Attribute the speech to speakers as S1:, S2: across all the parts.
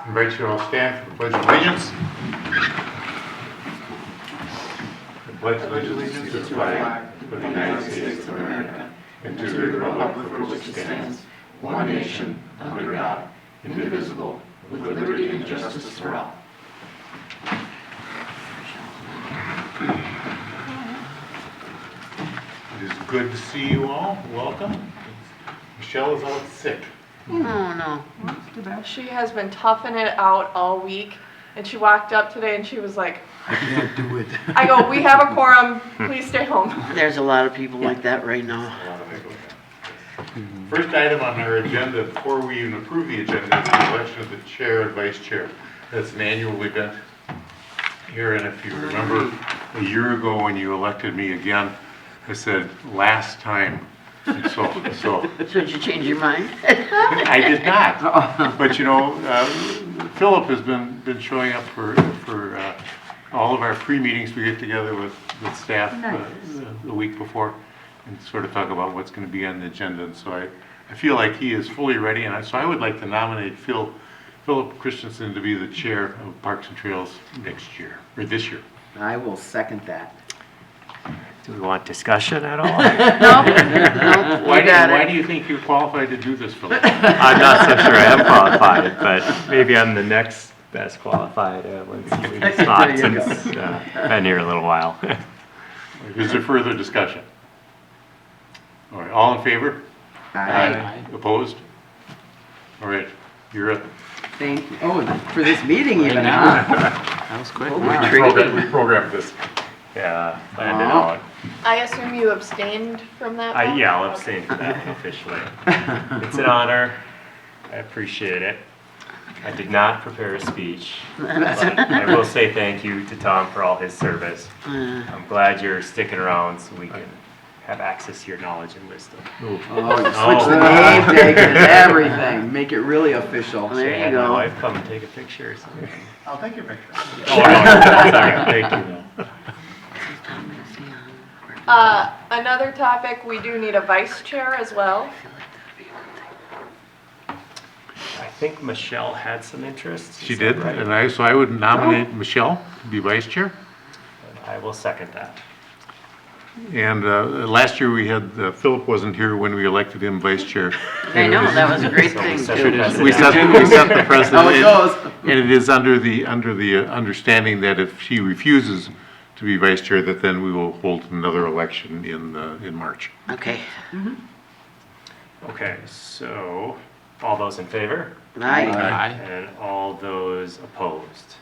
S1: invite you all to stand for the Pledge of Allegiance. I pledge allegiance to the flag of the United States of America and to the republic for which it stands, one nation, under God, indivisible, with liberty and justice for all. It is good to see you all. Welcome. Michelle is out sick.
S2: Oh no.
S3: She has been toughing it out all week, and she walked up today and she was like,
S4: I can't do it.
S3: I go, we have a quorum, please stay home.
S2: There's a lot of people like that right now.
S1: First item on our agenda, before we even approve the agenda, is the election of the chair and vice chair. That's an annual event here, and if you remember a year ago when you elected me again, I said, last time. And so
S2: Did you change your mind?
S1: I did not. But you know, Philip has been showing up for all of our pre-meetings. We get together with staff the week before and sort of talk about what's going to be on the agenda. And so I feel like he is fully ready. And so I would like to nominate Philip Christensen to be the chair of Parks and Trails next year, or this year.
S4: I will second that.
S5: Do we want discussion at all?
S2: No.
S1: Why do you think you're qualified to do this, Philip?
S5: I'm not so sure I am qualified, but maybe I'm the next best qualified once you leave the spot
S4: There you
S5: since been here a little while.
S1: Is there further discussion? All right, all in favor?
S4: Aye.
S1: Opposed? All right, you're up.
S4: Thank you. Oh, for this meeting even, huh?
S5: That was quick.
S1: We programmed this.
S5: Yeah, planned it out.
S3: I assume you abstained from that? vote?
S5: Yeah, I'll abstain from that one officially. It's an honor. I appreciate it. I did not prepare a speech, but I will say thank you to Tom for all his service. I'm glad you're sticking around so we can have access to your knowledge and wisdom.
S4: Oh, you switch the name tag and everything. Make it really official.
S2: There you
S5: Have my
S2: go.
S5: wife come and take a picture or something.
S1: I'll take your picture.
S5: Oh, no, sorry, thank you.
S3: Another topic, we do need a vice chair as well.
S5: I think Michelle had some interest.
S1: She
S5: Is that
S1: did,
S5: right?
S1: and so I would nominate Michelle to be vice chair.
S5: I will second that.
S1: And last year we had, Philip wasn't here when we elected him vice chair.
S2: I know, that was a great
S5: So we
S2: thing
S5: set
S2: too.
S5: the precedent.
S1: We set the precedent.
S4: How it goes.
S1: And it is under the understanding that if she refuses to be vice chair, that then we will hold another election in March.
S2: Okay.
S5: Okay, so all those in favor
S2: Aye.
S5: and all those opposed.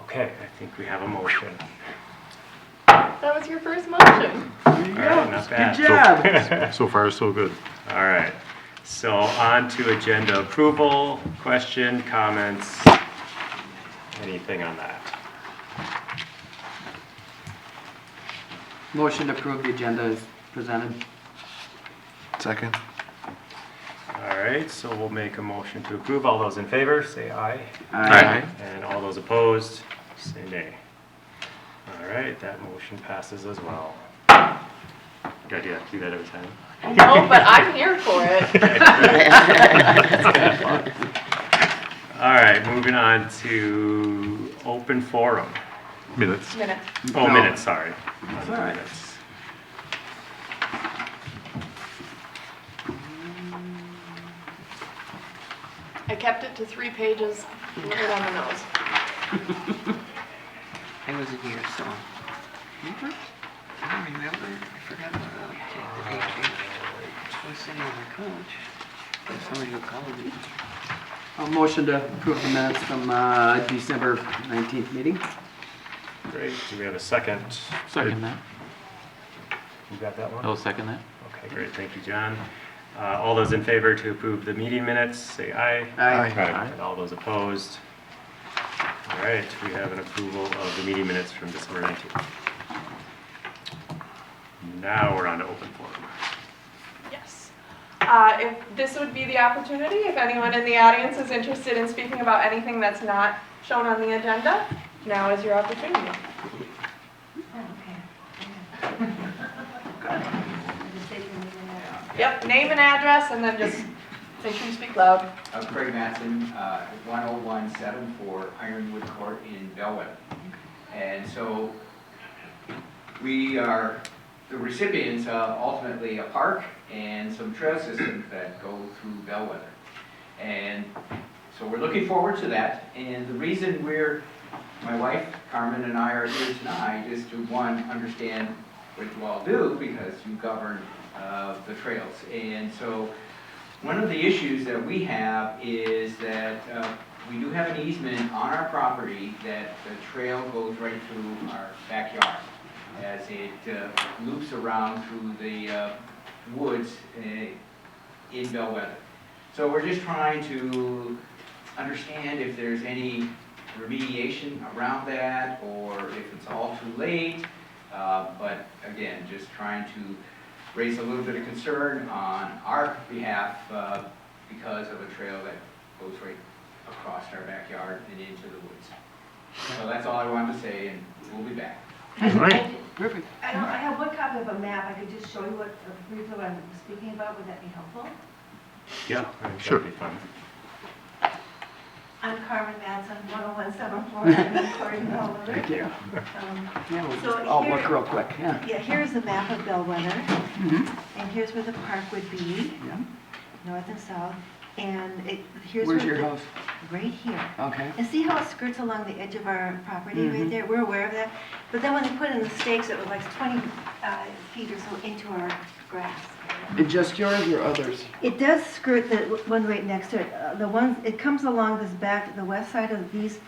S5: Okay, I think we have a motion.
S3: That was your first motion.
S5: All right, not bad.
S4: Good job.
S1: So far, so good.
S5: All right, so on to agenda approval, question, comments, anything on that?
S4: Motion to approve the agenda is presented.
S6: Second.
S5: All right, so we'll make a motion to approve. All those in favor, say aye.
S4: Aye.
S5: And all those opposed, say nay. All right, that motion passes as well. Good idea, do that every time.
S3: No, but I'm here for it.
S5: All right, moving on to open forum.
S1: Minutes.
S3: Minutes.
S5: Oh,
S4: No.
S5: minutes, sorry.
S4: That's all right.
S5: Minutes.
S3: I kept it to 3 pages, right on the nose.
S2: I wasn't here, so. I don't remember. I forgot about the page. I was sitting on the couch. There's somebody who called me.
S4: A motion to approve the minutes from December 19th meeting.
S5: Great, do we have a second?
S6: Second that.
S5: You got that one?
S6: I'll second that.
S5: Okay, great, thank you, John. All those in favor to approve the meeting minutes, say aye.
S4: Aye.
S5: And all those opposed? All right, we have an approval of the meeting minutes from December 19th. Now we're on to open forum.
S3: Yes. If this would be the opportunity, if anyone in the audience is interested in speaking about anything that's not shown on the agenda, now is your opportunity. Yep, name and address, and then just Make sure you speak loud.
S7: I'm Craig Matson, 10174 Ironwood Court in Bellwether. And so we are the recipients of ultimately a park and some trail systems that go through Bellwether. And so we're looking forward to that. And the reason my wife Carmen and I are here tonight is to, one, understand what you all do because you govern the trails. And so one of the issues that we have is that we do have an easement on our property that the trail goes right through our backyard as it loops around through the woods in Bellwether. So we're just trying to understand if there's any remediation around that or if it's all too late. But again, just trying to raise a little bit of concern on our behalf because of a trail that goes right across our backyard and into the woods. So that's all I wanted to say, and we'll be back.
S1: Right.
S4: Perfect.
S8: I have one copy of a map. I could just show you what briefly what I'm speaking about. Would that be helpful?
S1: Yeah,
S5: That'd
S1: sure.
S5: be fun.
S8: I'm Carmen Matson, 10174 Ironwood Court in Bellwether.
S4: Thank you. Yeah, we'll
S8: So
S4: just all
S8: here-
S4: look real quick, yeah.
S8: Yeah, here's the map of Bellwether, and here's where the park would be,
S4: Yeah.
S8: north and south. And here's
S4: Where's
S8: where
S4: your
S8: the-
S4: house?
S8: Right here.
S4: Okay.
S8: And see how it skirts along the edge of our property right there? We're aware of that. But then when they put in the stakes, it was like 20 feet or so into our grass.
S4: And just yours or others?
S8: It does skirt the one right next to it. It comes along this back, the west side of these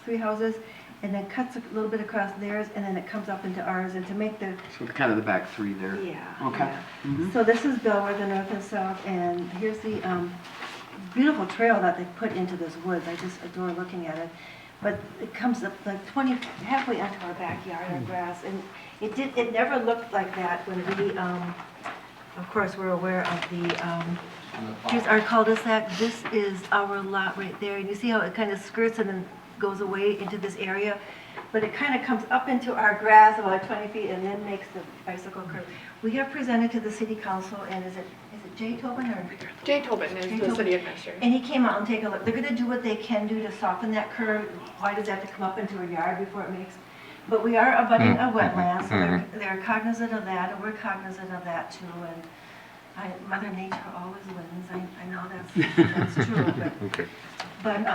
S8: three houses, and then cuts a little bit across theirs, and then it comes up into ours, and to make the,
S4: So kind of the back three there.
S8: yeah.
S4: Okay.
S8: yeah.
S4: Mhm.
S8: So this is Bellwether, north and south, and here's the beautiful trail that they put into this woods. I just adore looking at it. But it comes up like halfway onto our backyard, our grass, and it never looked like that when we, of course, we're aware of the, here's our cul-de-sac. This is our lot right there. And you see how it kind of skirts and then goes away into this area? But it kind of comes up into our grass about 20 feet and then makes the bicycle curve. We have presented to the city council, and is it Jay Tobin or?
S3: Jay Tobin is the city administrator.
S8: And he came out and take a look. They're gonna do what they can do to soften that curve. Why does that have to come up into a yard before it makes? But we are abutting a wetland, so they're cognizant of that, and we're cognizant of that too. And Mother Nature always wins. I know that's true, but.
S1: Okay.
S8: But,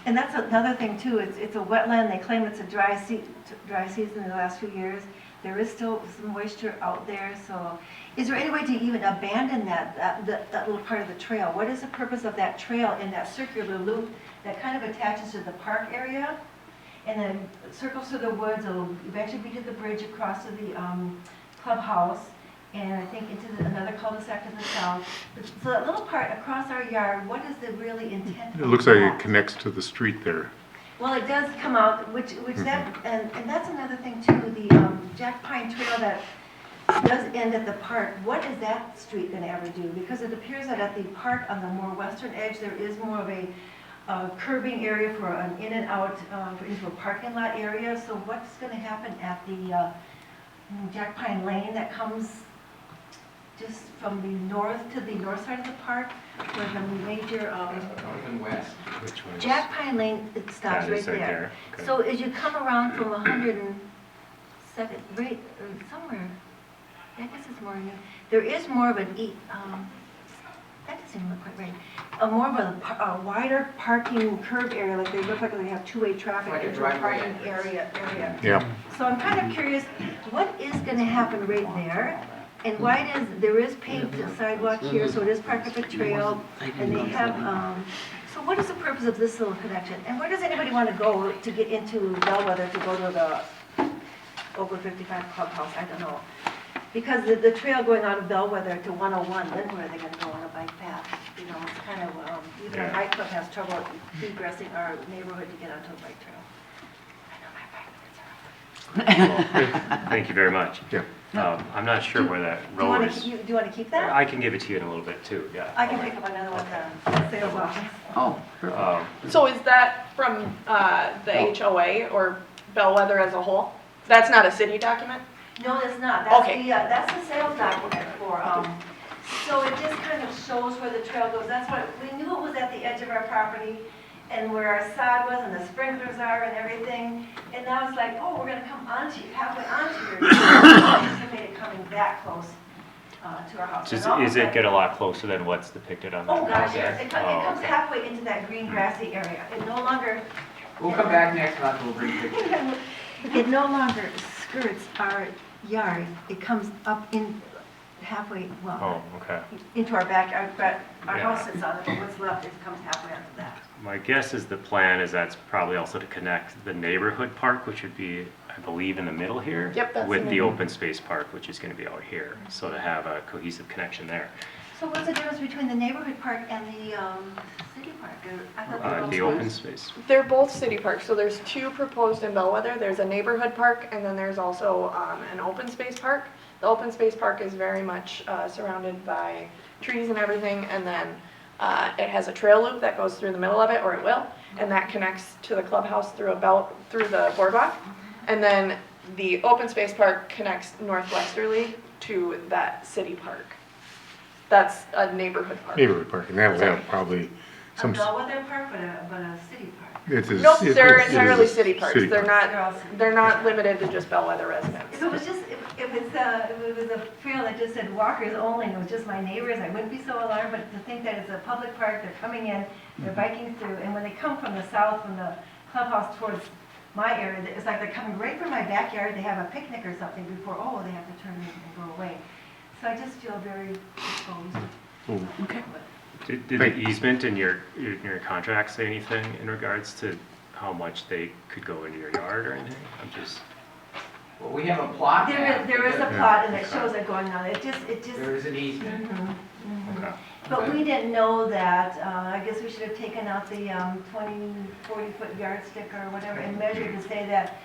S8: and that's another thing too, it's a wetland, they claim it's a dry season in the last few years. There is still some moisture out there, so is there any way to even abandon that little part of the trail? What is the purpose of that trail in that circular loop that kind of attaches to the park area? And then circles through the woods, it'll eventually be to the bridge across to the clubhouse, and I think into another cul-de-sac to the south. So that little part across our yard, what is the really intent of
S1: It looks like
S8: that?
S1: it connects to the street there.
S8: Well, it does come out, which that, and that's another thing too, the Jack Pine Trail that does end at the park. What is that street gonna ever do? Because it appears that at the park on the more western edge, there is more of a curbing area for an in and out into a parking lot area. So what's gonna happen at the Jack Pine Lane that comes just from the north to the north side of the park, where the major,
S7: North and west.
S5: Which one's?
S8: Jack Pine Lane, it stops
S5: Yeah,
S8: right
S5: it's right
S8: there.
S5: there. Okay.
S8: So as you come around from 102nd, right, or somewhere, I guess it's more, there is more of an, that doesn't look quite right, more of a wider parking curb area, like they look like they have two-way traffic
S7: Like a
S8: into a
S7: driveway
S8: parking area.
S1: Yeah.
S8: So I'm kind of curious, what is gonna happen right there? And why there is paved sidewalk here, so it is part of a trail, and they have, so what is the purpose of this little connection? And where does anybody want to go to get into Bellwether, to go to the over 55 clubhouse? I don't know. Because the trail going out of Bellwether to 101, then where are they gonna go on a bike path? You know, it's kind of, even a
S5: Yeah.
S8: bike club has trouble egressing our neighborhood to get onto a bike trail. I know my bike are
S5: Well, thank you very much.
S1: Yeah.
S5: I'm not sure where that
S8: Do you
S5: road
S8: want
S5: is.
S8: to, do you want to keep that?
S5: I can give it to you in a little bit too, yeah.
S8: I can pick up another one, the sales office.
S4: Oh, perfect.
S3: So is that from the HOA or Bellwether as a whole? That's not a city document?
S8: No, it's not. That's
S3: Okay.
S8: the, that's the sales document for, So it just kind of shows where the trail goes. That's what, we knew it was at the edge of our property and where our sod was and the sprinklers are and everything. And now it's like, oh, we're gonna come onto, halfway onto your, I anticipated coming that close to our house.
S5: Does,
S8: And all of
S5: is
S8: a
S5: it
S8: sudden-
S5: get a lot closer than what's depicted on the
S8: Oh,
S5: map
S8: gosh,
S5: there?
S8: yes. It
S5: Oh,
S8: comes
S5: okay.
S8: halfway into that green grassy area. It no longer,
S7: We'll come back next month, we'll bring pictures.
S8: it no longer skirts our yard. It comes up in halfway, well,
S5: Oh, okay.
S8: into our backyard, but our
S5: Yeah.
S8: house sits on it, but what's left, it comes halfway onto that.
S5: My guess is the plan is that's probably also to connect the neighborhood park, which would be, I believe, in the middle here.
S3: Yep, that's
S5: with
S3: the
S5: the
S3: neighborhood.
S5: open space park, which is going to be out here. So to have a cohesive connection there.
S8: So what's the difference between the neighborhood park and the city park? I thought they were
S5: The
S8: both-
S5: open space.
S3: They're both city parks, so there's two proposed in Bellwether. There's a neighborhood park, and then there's also an open space park. The open space park is very much surrounded by trees and everything, and then it has a trail loop that goes through the middle of it, or it will, and that connects to the clubhouse through a belt, through the boardwalk. And then the open space park connects northwesterly to that city park. That's a neighborhood park.
S1: Neighborhood park, and that'll have probably
S8: A
S1: some,
S8: Bellwether park, but a city park.
S3: Nope, they're
S1: it is
S3: entirely
S1: a
S3: city parks.
S1: city
S3: They're
S1: park.
S3: not, they're not limited to just Bellwether residents.
S8: If it was just, if it was a trail that just said walkers only, and it was just my neighbors, I wouldn't be so alarmed, but to think that it's a public park, they're coming in, they're biking through, and when they come from the south, from the clubhouse towards my area, it's like they're coming right from my backyard, they have a picnic or something before, oh, they have to turn in and go away. So I just feel very exposed.
S4: Okay.
S5: Did the easement in your contract say anything in regards to how much they could go into your yard or anything? I'm just,
S7: Well, we have a plot map.
S8: There is a plot and it shows it going on, it just.
S7: There is an easement.
S8: Mhm, mhm.
S5: okay.
S8: But we didn't know that, I guess we should have taken out the 20, 40-foot yardstick or whatever and measured to say that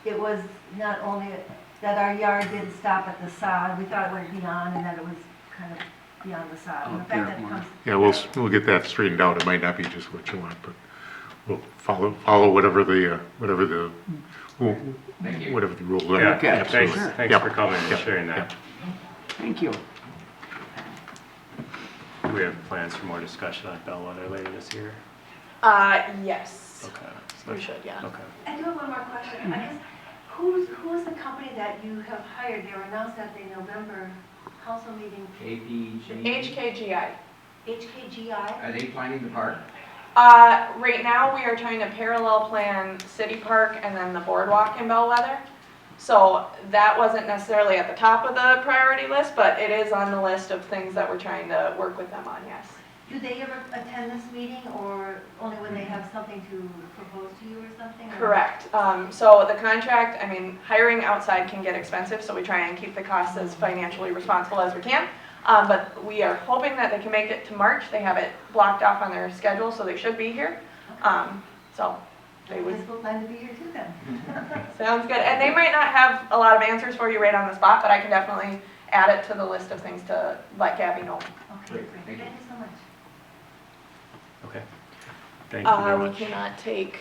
S8: it was not only, that our yard didn't stop at the sod, we thought it went beyond and that it was kind of beyond the sod. And the fact that it comes.
S1: Yeah, we'll get that straightened out. It might not be just what you want, but we'll follow whatever the
S7: Thank you.
S1: whatever the rules are.
S5: Yeah,
S4: Okay,
S5: thanks,
S1: Absolutely.
S5: thanks
S1: Yep.
S5: for coming and
S1: Yep.
S5: sharing that.
S4: Thank you.
S5: Do we have plans for more discussion on Bellwether later this year?
S3: Yes,
S5: Okay. so-
S3: we should, yeah.
S5: Okay.
S8: I do have one more question. I guess, who's the company that you have hired? They were announced at the November council meeting,
S7: KPG,
S3: HKGI.
S8: HKGI.
S7: are they planning the park?
S3: Right now, we are trying to parallel plan City Park and then the boardwalk in Bellwether. So that wasn't necessarily at the top of the priority list, but it is on the list of things that we're trying to work with them on, yes.
S8: Do they ever attend this meeting or only when they have something to propose to you or something? or-
S3: Correct. So the contract, I mean, hiring outside can get expensive, so we try and keep the costs as financially responsible as we can. But we are hoping that they can make it to March. They have it blocked off on their schedule, so they should be here. So they
S8: I
S3: would,
S8: guess we'll plan to be here too then.
S3: sounds good. And they might not have a lot of answers for you right on the spot, but I can definitely add it to the list of things to let Gabby know.
S8: Okay, great. Thank you so much.
S5: Okay. Thank you very
S3: We
S5: much.
S3: cannot take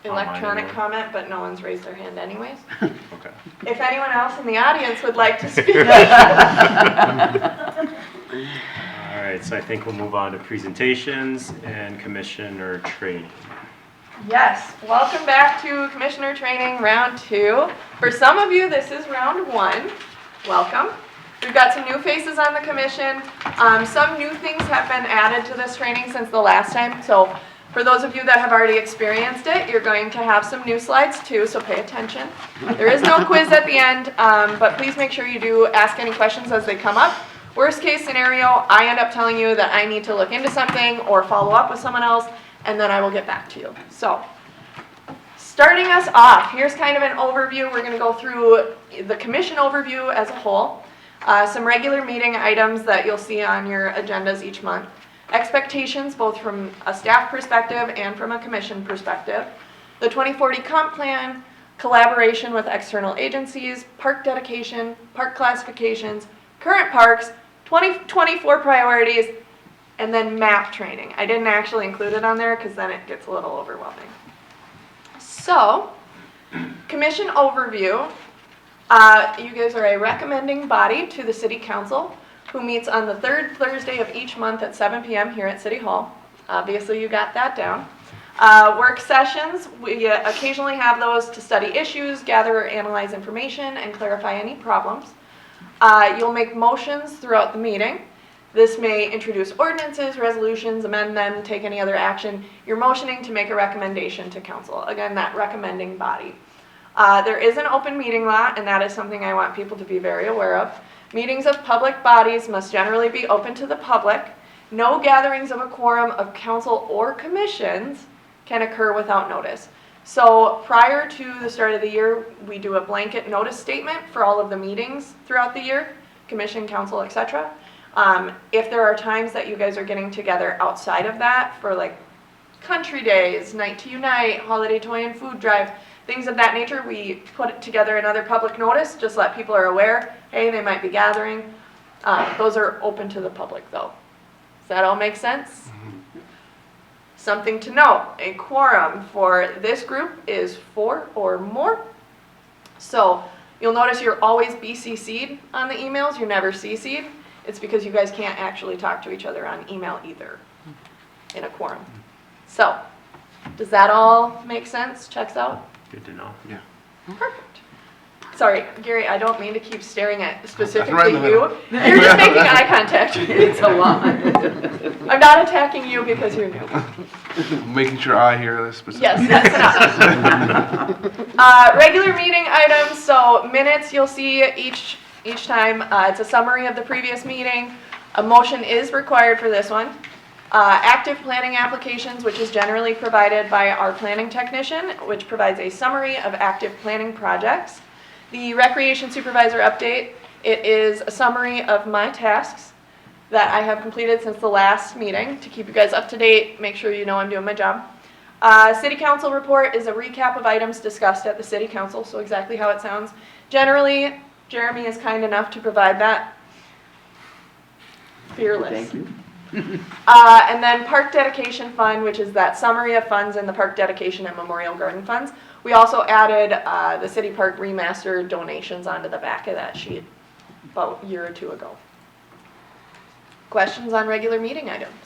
S5: Online
S3: electronic
S5: anymore.
S3: comment, but no one's raised their hand anyways.
S5: Okay.
S3: If anyone else in the audience would like to speak.
S5: All right, so I think we'll move on to presentations and commissioner training.
S3: Yes, welcome back to Commissioner Training Round 2. For some of you, this is Round 1. Welcome. We've got some new faces on the commission. Some new things have been added to this training since the last time. So for those of you that have already experienced it, you're going to have some new slides too, so pay attention. There is no quiz at the end, but please make sure you do ask any questions as they come up. Worst case scenario, I end up telling you that I need to look into something or follow up with someone else, and then I will get back to you. So, starting us off, here's kind of an overview. We're going to go through the commission overview as a whole, some regular meeting items that you'll see on your agendas each month, expectations both from a staff perspective and from a commission perspective, the 2040 comp plan, collaboration with external agencies, park dedication, park classifications, current parks, 2024 priorities, and then map training. I didn't actually include it on there because then it gets a little overwhelming. So, commission overview. You guys are a recommending body to the city council. who meets on the third Thursday of each month at 7 p.m. here at City Hall. Obviously, you got that down. Work sessions, we occasionally have those to study issues, gather or analyze information, and clarify any problems. You'll make motions throughout the meeting. This may introduce ordinances, resolutions, amend them, take any other action. You're motioning to make a recommendation to council. Again, that recommending body. There is an open meeting law, and that is something I want people to be very aware of. Meetings of public bodies must generally be open to the public. No gatherings of a quorum of council or commissions can occur without notice. So prior to the start of the year, we do a blanket notice statement for all of the meetings throughout the year, commission, council, etc. If there are times that you guys are getting together outside of that for like country days, night to unite, holiday toy and food drive, things of that nature, we put together another public notice, just let people are aware, hey, they might be gathering. Those are open to the public though. Does that all make sense? Something to note, a quorum for this group is 4 or more. So you'll notice you're always BCC'd on the emails, you're never CC'd. It's because you guys can't actually talk to each other on email either in a quorum. So, does that all make sense? Checks out?
S5: Good to know.
S6: Yeah.
S3: Perfect. Sorry, Gary, I don't mean to keep staring at
S6: Right
S3: specifically
S6: in the
S3: you. You're just making eye contact.
S4: It's a lot.
S3: I'm not attacking you because you're new.
S6: Making sure I hear this specific.
S3: Yes, that's enough. Regular meeting items, so minutes you'll see each time. It's a summary of the previous meeting. A motion is required for this one. Active planning applications, which is generally provided by our planning technician, which provides a summary of active planning projects. The recreation supervisor update, it is a summary of my tasks that I have completed since the last meeting to keep you guys up to date, make sure you know I'm doing my job. City council report is a recap of items discussed at the city council, so exactly how it sounds. Generally, Jeremy is kind enough to provide that. Fearless.
S4: Thank you.
S3: And then park dedication fund, which is that summary of funds in the park dedication and memorial garden funds. We also added the city park remaster donations onto the back of that sheet about a year or two ago. Questions on regular meeting items?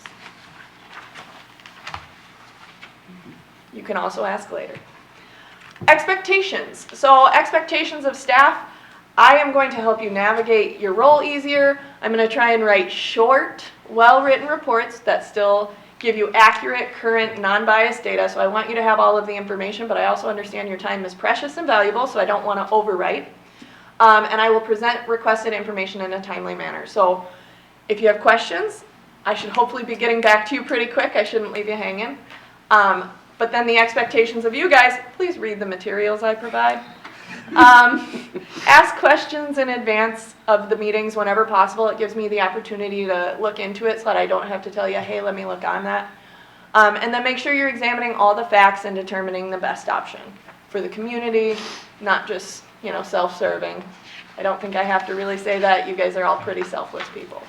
S3: You can also ask later. Expectations. So expectations of staff. I am going to help you navigate your role easier. I'm going to try and write short, well-written reports that still give you accurate, current, non-biased data. So I want you to have all of the information, but I also understand your time is precious and valuable, so I don't want to overwrite. And I will present requested information in a timely manner. So if you have questions, I should hopefully be getting back to you pretty quick. I shouldn't leave you hanging. But then the expectations of you guys, please read the materials I provide. Ask questions in advance of the meetings whenever possible. It gives me the opportunity to look into it so that I don't have to tell you, hey, let me look on that. And then make sure you're examining all the facts and determining the best option for the community, not just, self-serving. I don't think I have to really say that. You guys are all pretty selfless people.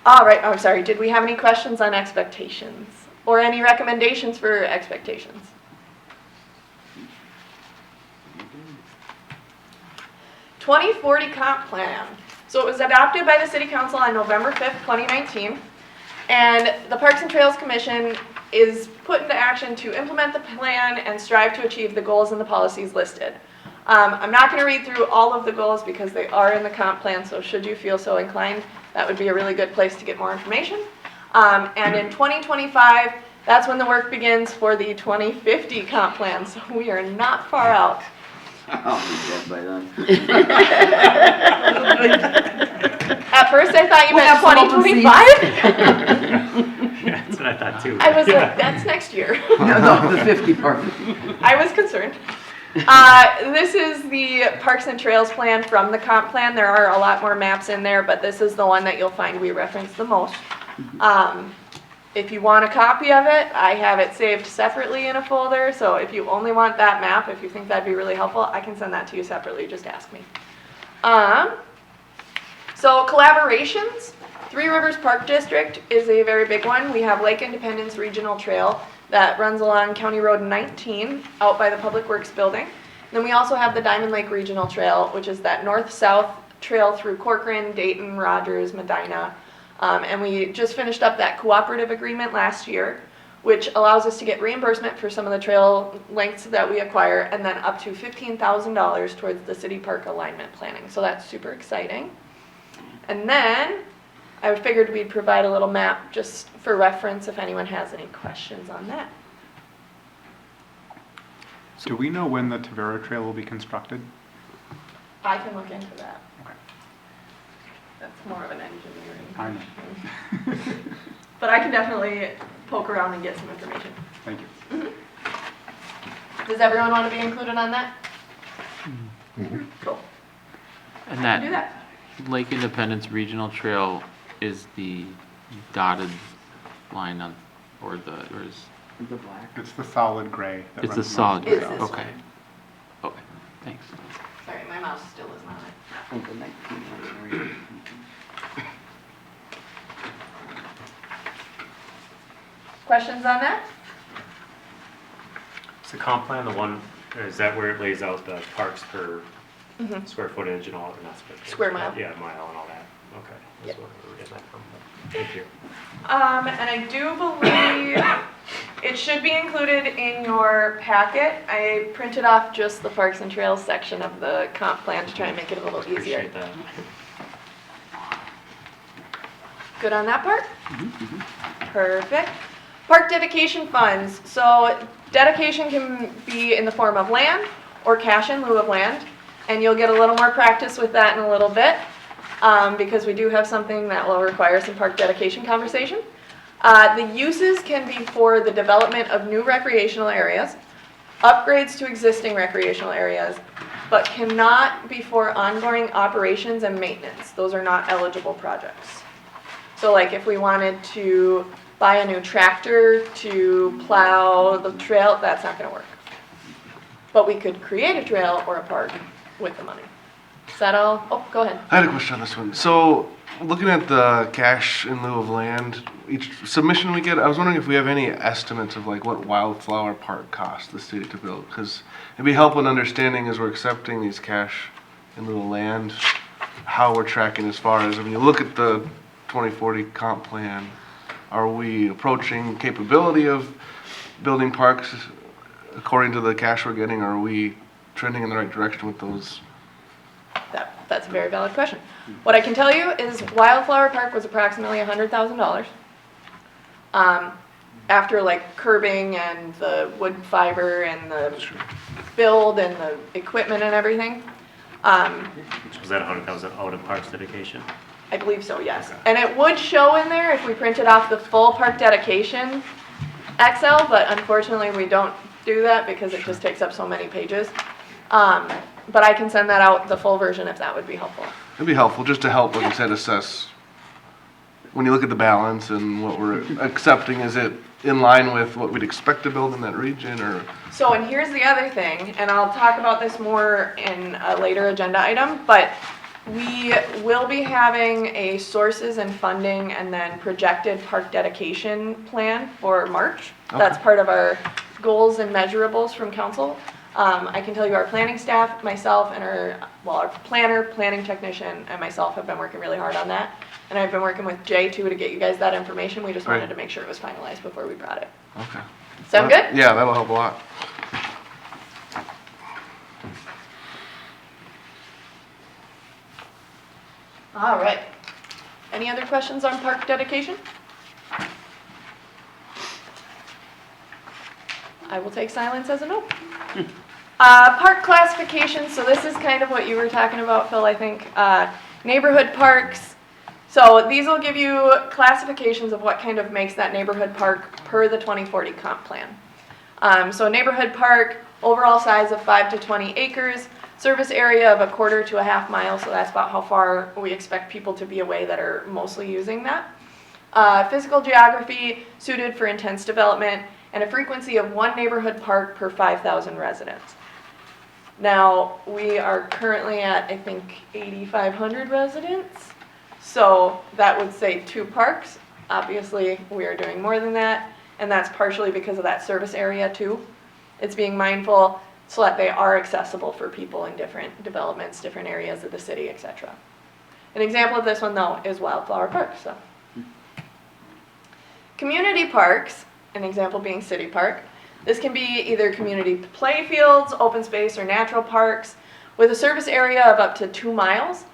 S3: All right, I'm sorry, did we have any questions on expectations? Or any recommendations for expectations? '40 comp plan. So it was adopted by the City Council on November 5th, 2019. And the Parks and Trails Commission is put into action to implement the plan and strive to achieve the goals and the policies listed. I'm not going to read through all of the goals because they are in the comp plan, so should you feel so inclined, that would be a really good place to get more information. And in 2025, that's when the work begins for the 2050 comp plan, so we are not far out.
S4: I'll be dead by then.
S3: At first I thought you
S4: We'll
S3: meant
S4: have some open
S3: 2025.
S5: Yeah, that's what I thought too.
S3: I was like, that's next year.
S4: No, the 50 part.
S3: I was concerned. This is the Parks and Trails plan from the comp plan. There are a lot more maps in there, but this is the one that you'll find we reference the most. If you want a copy of it, I have it saved separately in a folder, so if you only want that map, if you think that'd be really helpful, I can send that to you separately, just ask me. So collaborations, Three Rivers Park District is a very big one. We have Lake Independence Regional Trail that runs along County Road 19 out by the Public Works building. And then we also have the Diamond Lake Regional Trail, which is that north-south trail through Corcoran, Dayton, Rogers, Medina. And we just finished up that cooperative agreement last year, which allows us to get reimbursement for some of the trail lengths that we acquire, and then up to $15,000 towards the city park alignment planning. So that's super exciting. And then I figured we'd provide a little map just for reference if anyone has any questions on that.
S9: Do we know when the Tavera Trail will be constructed?
S3: I can look into that.
S9: Okay.
S3: That's more of an engineering.
S9: I know.
S3: But I can definitely poke around and get some information.
S9: Thank you.
S3: Does everyone want to be included on that? Cool.
S10: And
S3: Do
S10: that
S3: that.
S10: Lake Independence Regional Trail is the dotted line on, or is,
S4: The black.
S9: It's the solid gray. that
S10: it's the
S9: runs
S10: solid,
S9: most of
S3: It's
S9: the
S3: this
S9: trail.
S10: okay. Okay, thanks.
S3: Sorry, my mouse still is not.
S4: Oh, the 1900.
S3: Questions on that?
S5: Is the comp plan the one, or is that where it lays out the parks per
S3: Mm-hmm.
S5: square footage and all, or not square footage?
S3: Square mile.
S5: Yeah, mile and all that. Okay. That's what we were getting that from. Thank you.
S3: And I do believe it should be included in your packet. I printed off just the Parks and Trails section of the comp plan to try and make it a little easier.
S5: Appreciate that.
S3: Good on that part? Perfect. Park dedication funds. So dedication can be in the form of land or cash in lieu of land. And you'll get a little more practice with that in a little bit because we do have something that will require some park dedication conversation. The uses can be for the development of new recreational areas, upgrades to existing recreational areas, but cannot be for ongoing operations and maintenance. Those are not eligible projects. So like if we wanted to buy a new tractor to plow the trail, that's not going to work. But we could create a trail or a park with the money. Is that all? Oh, go ahead.
S6: I had a question on this one. So, looking at the cash in lieu of land, each submission we get, I was wondering if we have any estimates of like what Wildflower Park cost the city to build, because it'd be helpful in understanding as we're accepting these cash in lieu of land, how we're tracking as far as, when you look at the 2040 comp plan, are we approaching capability of building parks according to the cash we're getting, or are we trending in the right direction with those?
S3: That's a very valid question. What I can tell you is Wildflower Park was approximately $100,000. After like curbing and the wood fiber and the build and the equipment and everything.
S5: Was that 100,000 out of parks dedication?
S3: I believe so, yes. And it would show in there if we printed off the full park dedication Excel, but unfortunately we don't do that because it just takes up so many pages. But I can send that out, the full version, if that would be helpful.
S6: It'd be helpful just to help, like you said, assess when you look at the balance and what we're accepting. Is it in line with what we'd expect to build in that region, or?
S3: So, and here's the other thing, and I'll talk about this more in a later agenda item, but we will be having a sources and funding and then projected park dedication plan for March.
S6: Okay.
S3: That's part of our goals and measurables from council. I can tell you our planning staff, myself, and our planner, planning technician, and myself have been working really hard on that. And I've been working with Jay too to get you guys that information. We just wanted
S6: Right.
S3: to make sure it was finalized before we brought it.
S6: Okay.
S3: Sound good?
S6: Yeah, that'll help a lot.
S3: All right. Any other questions on park dedication? I will take silence as a no. Park classification, so this is kind of what you were talking about, Phil, I think. Neighborhood parks. So these will give you classifications of what kind of makes that neighborhood park per the 2040 comp plan. So neighborhood park, overall size of 5 to 20 acres, service area of 1/4 to 1/2 mile, so that's about how far we expect people to be away that are mostly using that. Physical geography suited for intense development, and a frequency of 1 neighborhood park per 5,000 residents. Now, we are currently at, I think, 8,500 residents, so that would say 2 parks. Obviously, we are doing more than that, and that's partially because of that service area too. It's being mindful so that they are accessible for people in different developments, different areas of the city, etc. An example of this one though is Wildflower Park. So, community parks, an example being City Park. This can be either community play fields, open space, or natural parks with a service area of up to 2 miles.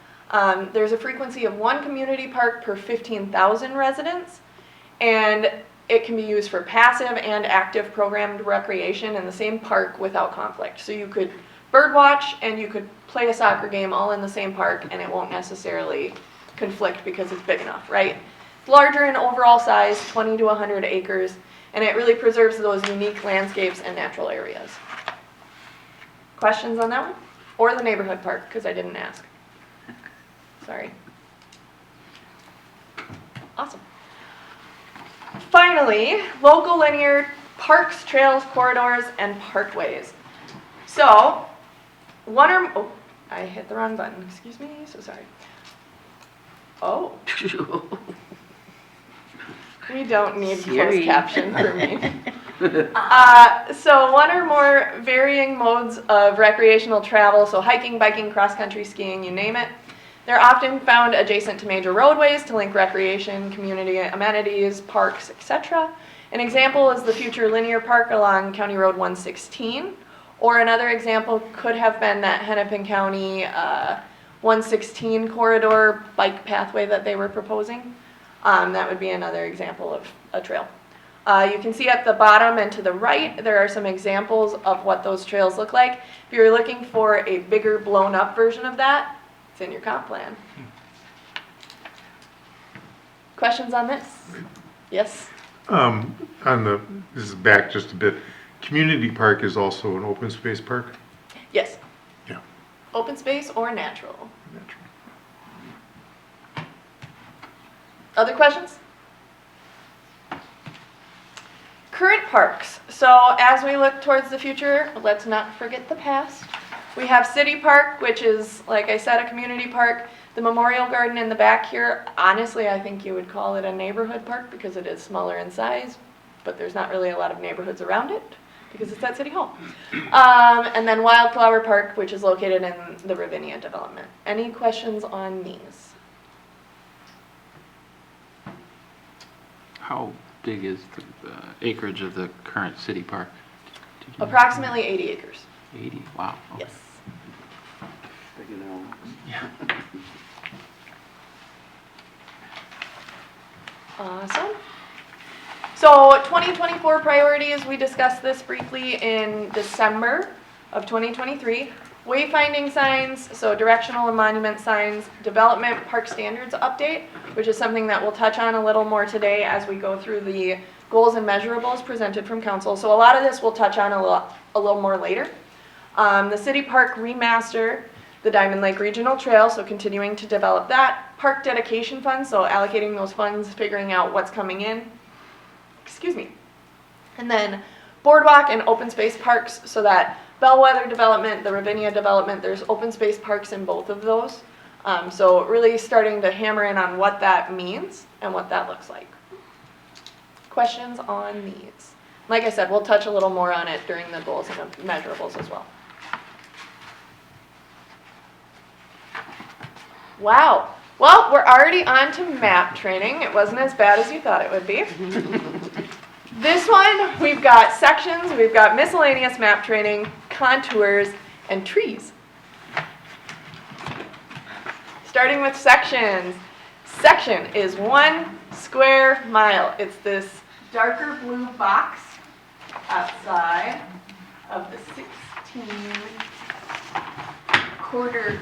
S3: There's a frequency of 1 community park per 15,000 residents, and it can be used for passive and active programmed recreation in the same park without conflict. So you could bird watch and you could play a soccer game all in the same park, and it won't necessarily conflict because it's big enough, right? It's larger in overall size, 20 to 100 acres, and it really preserves those unique landscapes and natural areas. Questions on that one? Or the neighborhood park, because I didn't ask. Sorry. Awesome. Finally, local linear parks, trails, corridors, and parkways. So, oh, I hit the wrong button. Excuse me, so sorry. Oh. We don't need closed caption for me. So 1 or more varying modes of recreational travel, so hiking, biking, cross-country skiing, you name it. They're often found adjacent to major roadways to link recreation, community amenities, parks, etc. An example is the future linear park along County Road 116, or another example could have been that Hennepin County 116 corridor bike pathway that they were proposing. That would be another example of a trail. You can see at the bottom and to the right, there are some examples of what those trails look like. If you're looking for a bigger blown up version of that, it's in your comp plan. Questions on this? Yes?
S1: This is back just a bit. Community park is also an open space park?
S3: Yes.
S1: Yeah.
S3: Open space or natural? Other questions? Current parks. So as we look towards the future, let's not forget the past. We have City Park, which is, like I said, a community park. The Memorial Garden in the back here, honestly, I think you would call it a neighborhood park because it is smaller in size, but there's not really a lot of neighborhoods around it because it's at City Hall. And then Wildflower Park, which is located in the Ravinia development. Any questions on these?
S10: How big is the acreage of the current city park? Did you know?
S3: Approximately 80 acres.
S10: 80, wow. Okay.
S3: Yes. Awesome. So 2024 priorities, we discussed this briefly in December of 2023. Wayfinding signs, so directional and monument signs, development park standards update, which is something that we'll touch on a little more today as we go through the goals and measurables presented from council. So a lot of this we'll touch on a little more later. The city park remaster, the Diamond Lake Regional Trail, so continuing to develop that. Park dedication funds, so allocating those funds, figuring out what's coming in. Excuse me. And then boardwalk and open space parks, so that Bellwether development, the Ravinia development, there's open space parks in both of those. So really starting to hammer in on what that means and what that looks like. Questions on these? Like I said, we'll touch a little more on it during the goals and measurables as well. Wow. Well, we're already on to map training. It wasn't as bad as you thought it would be. This one, we've got sections, we've got miscellaneous map training, contours, and trees. Starting with sections. Section is 1 square mile. It's this darker blue box outside of the 16 quarters.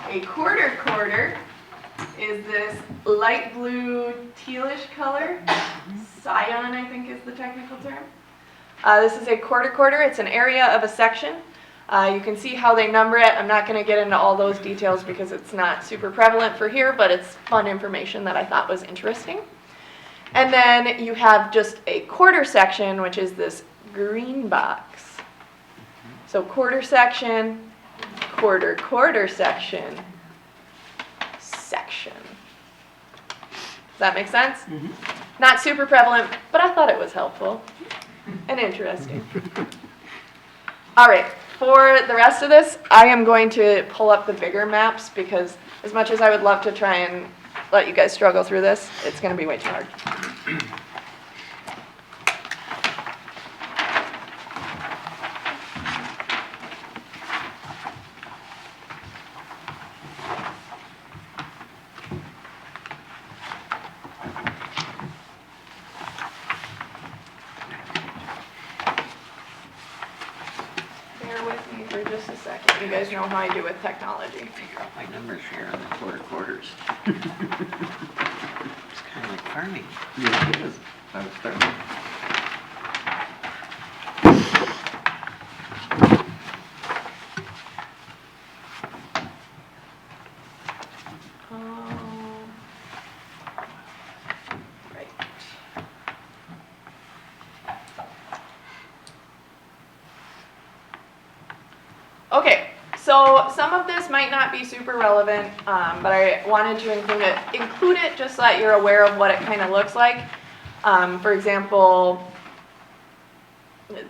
S3: A quarter is this light blue tealish color. Cyan, I think, is the technical term. This is a quarter. It's an area of a section. You can see how they number it. I'm not going to get into all those details because it's not super prevalent for here, but it's fun information that I thought was interesting. And then you have just a quarter section, which is this green box. So quarter section, quarter section. Does that make sense? Mm-hmm. Not super prevalent, but I thought it was helpful and interesting. All right, for the rest of this, I am going to pull up the bigger maps because as much as I would love to try and let you guys struggle through this, it's gonna be way too hard. Bear with me for just a second. You guys know how I do with technology.
S2: Figure out my numbers here on the quarters. It's kind of like farming.
S4: Yeah, it is. I was starting.
S3: Right. Okay, so some of this might not be super relevant, but I wanted to include it just so that you're aware of what it kind of looks like. For example,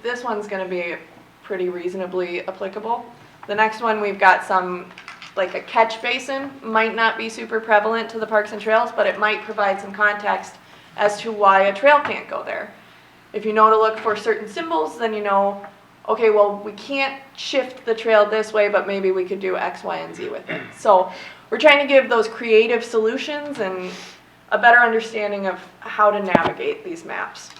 S3: this one's going to be pretty reasonably applicable. The next one, we've got some, like a catch basin, might not be super prevalent to the parks and trails, but it might provide some context as to why a trail can't go there. If you know to look for certain symbols, then you know, okay, well, we can't shift the trail this way, but maybe we could do X, Y, and Z with it. So we're trying to give those creative solutions and a better understanding of how to navigate these maps.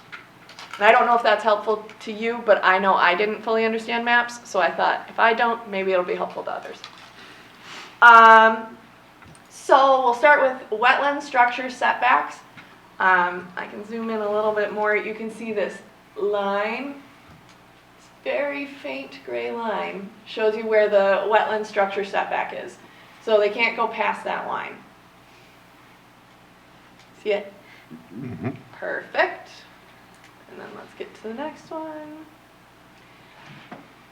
S3: And I don't know if that's helpful to you, but I know I didn't fully understand maps, so I thought if I don't, maybe it'll be helpful to others. So we'll start with wetland structure setbacks. I can zoom in a little bit more. You can see this line. This very faint gray line shows you where the wetland structure setback is. So they can't go past that line. See it?
S1: Mhm.
S3: Perfect. And then let's get to the next one.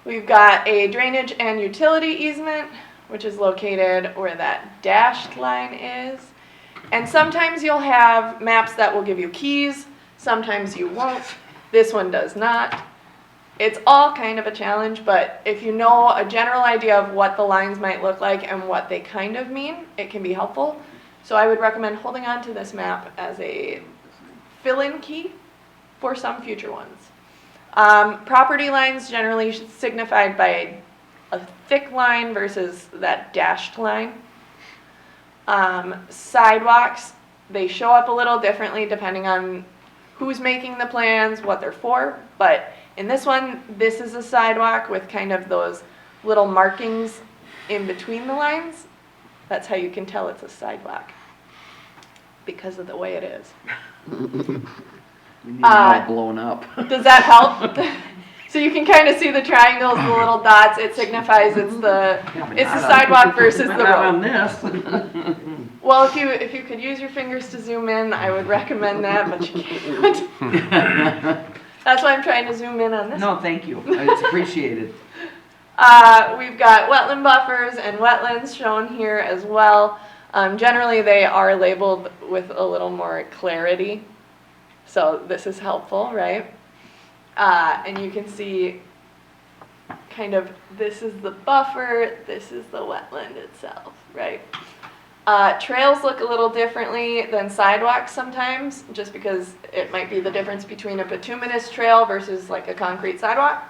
S3: We've got a drainage and utility easement, which is located where that dashed line is. And sometimes you'll have maps that will give you keys, sometimes you won't. This one does not. It's all kind of a challenge, but if you know a general idea of what the lines might look like and what they kind of mean, it can be helpful. So I would recommend holding on to this map as a fill-in key for some future ones. Property lines generally signified by a thick line versus that dashed line. Sidewalks, they show up a little differently depending on who's making the plans, what they're for, but in this one, this is a sidewalk with kind of those little markings in between the lines. That's how you can tell it's a sidewalk, because of the way it is.
S4: We need them all blown up.
S3: Does that help? So you can kind of see the triangles, the little dots. It signifies it's the sidewalk versus the
S4: Not on
S3: road.
S4: this.
S3: Well, if you could use your fingers to zoom in, I would recommend that, but you can't. That's why I'm trying to zoom in on this.
S4: No, thank you. It's appreciated.
S3: We've got wetland buffers and wetlands shown here as well. Generally, they are labeled with a little more clarity. So this is helpful, right? And you can see kind of this is the buffer, this is the wetland itself, right? Trails look a little differently than sidewalks sometimes, just because it might be the difference between a bituminous trail versus like a concrete sidewalk.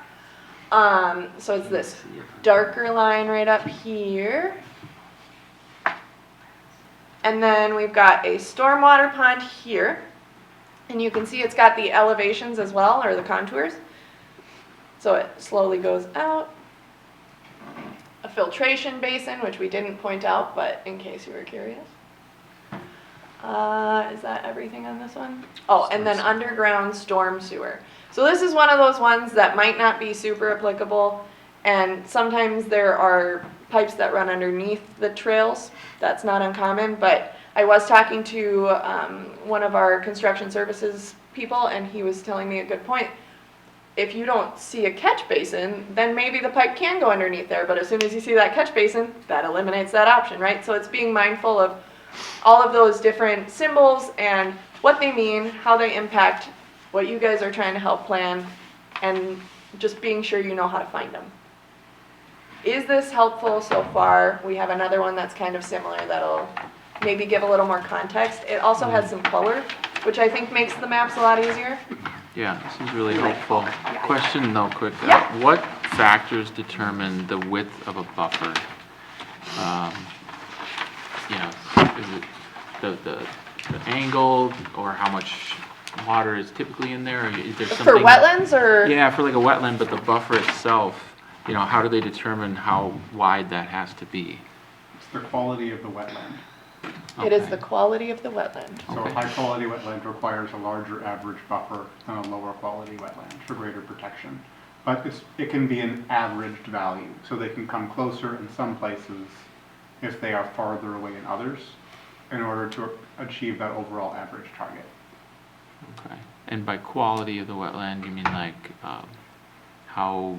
S3: So it's this darker line right up here. And then we've got a stormwater pond here. And you can see it's got the elevations as well, or the contours. So it slowly goes out. A filtration basin, which we didn't point out, but in case you were curious. Is that everything on this one? Oh, and then underground storm sewer. So this is one of those ones that might not be super applicable, and sometimes there are pipes that run underneath the trails. That's not uncommon, but I was talking to one of our construction services people, and he was telling me a good point. If you don't see a catch basin, then maybe the pipe can go underneath there, but as soon as you see that catch basin, that eliminates that option, right? So it's being mindful of all of those different symbols and what they mean, how they impact what you guys are trying to help plan, and just being sure you know how to find them. Is this helpful so far? We have another one that's kind of similar that'll maybe give a little more context. It also has some color, which I think makes the maps a lot easier.
S10: Yeah, this is really helpful. Question though, quick.
S3: Yeah.
S10: What factors determine the width of a buffer? You know, is it the angle or how much water is typically in there? Or is there
S3: For
S10: something?
S3: wetlands or?
S10: Yeah, for like a wetland, but the buffer itself, you know, how do they determine how wide that has to be?
S9: It's the quality of the wetland.
S3: It is
S10: Okay.
S3: the quality of the wetland.
S9: So
S10: Okay.
S9: a high-quality wetland requires a larger average buffer than a lower-quality wetland for greater protection. But it can be an averaged value, so they can come closer in some places if they are farther away in others, in order to achieve that overall average target.
S10: Okay. And by quality of the wetland, you mean like how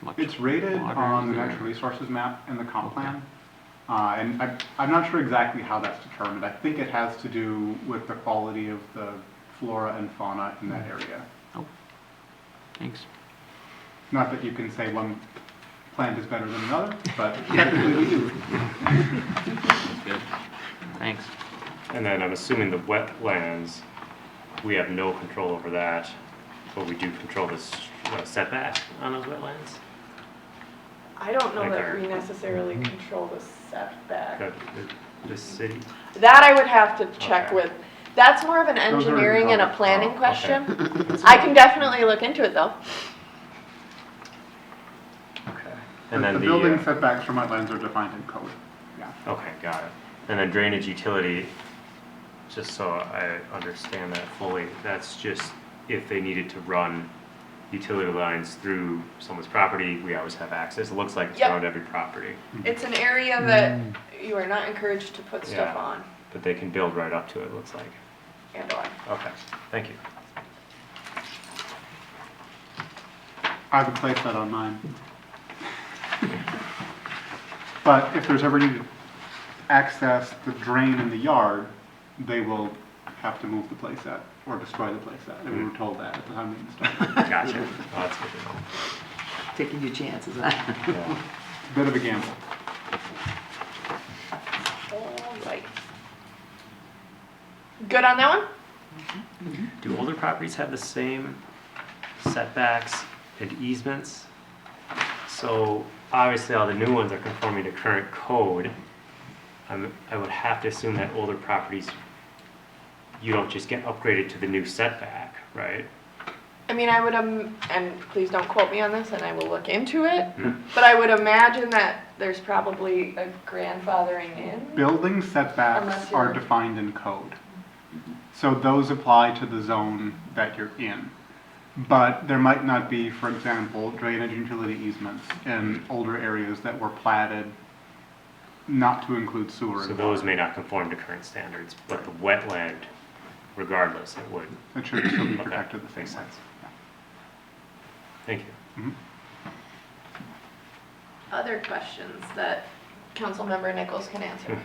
S10: much
S9: It's rated
S10: water
S9: on
S10: is
S9: the
S10: there?
S9: natural resources map in the comp
S10: Okay.
S9: plan. And I'm not sure exactly how that's determined. I think it has to do with the quality of the flora and fauna in that area.
S10: Oh, thanks.
S9: Not that you can say one plant is better than another, but technically we do.
S10: Good. Thanks.
S5: And then I'm assuming the wetlands, we have no control over that, but we do control this setback on those wetlands?
S3: I don't know
S5: Like
S3: that
S5: our-
S3: we necessarily control the setback.
S5: The city?
S3: That I would have to check
S5: Okay.
S3: with. That's more of an
S9: Those are
S3: engineering and a
S9: involved.
S3: planning
S5: Oh, okay.
S3: question. I can definitely look into it though.
S5: Okay. And then
S9: The
S5: the,
S9: building setbacks from wetlands are defined in code. Yeah.
S5: okay, got it. And then drainage utility, just so I understand that fully, that's just if they needed to run utility lines through someone's property, we always have access. It looks like it's
S3: Yep.
S5: around every property,
S3: It's an area that you are not encouraged to put stuff
S5: Yeah.
S3: on
S5: but they can build right up to it, looks like.
S3: and on.
S5: Okay, thank you.
S9: I would place that on mine. But if there's ever need to access the drain in the yard, they will have to move the playset or destroy the playset. And we were told that at the time we installed.
S5: Gotcha. Oh, that's good to know.
S2: Taking your chances, huh?
S5: Yeah.
S9: Bit of a gamble.
S3: All right. Good on that one?
S5: Do older properties have the same setbacks and easements? So obviously all the new ones are conforming to current code. I would have to assume that older properties, you don't just get upgraded to the new setback, right?
S3: I mean, I would, and please don't quote me on this, and I will look into it,
S5: Hmm.
S3: but I would imagine that there's probably a grandfathering in.
S9: Building
S3: Unless
S9: setbacks
S3: you're-
S9: are defined in code. So those apply to the zone that you're in. But there might not be, for example, drainage utility easements in older areas that were platted not to include sewer.
S5: So
S9: and
S5: those
S9: water.
S5: may not conform to current standards, but the wetland, regardless, it would.
S9: It should still be
S5: Okay,
S9: protected the same
S5: makes
S9: way.
S5: sense. Thank you.
S9: Mhm.
S3: Other questions that Councilmember Nichols can answer?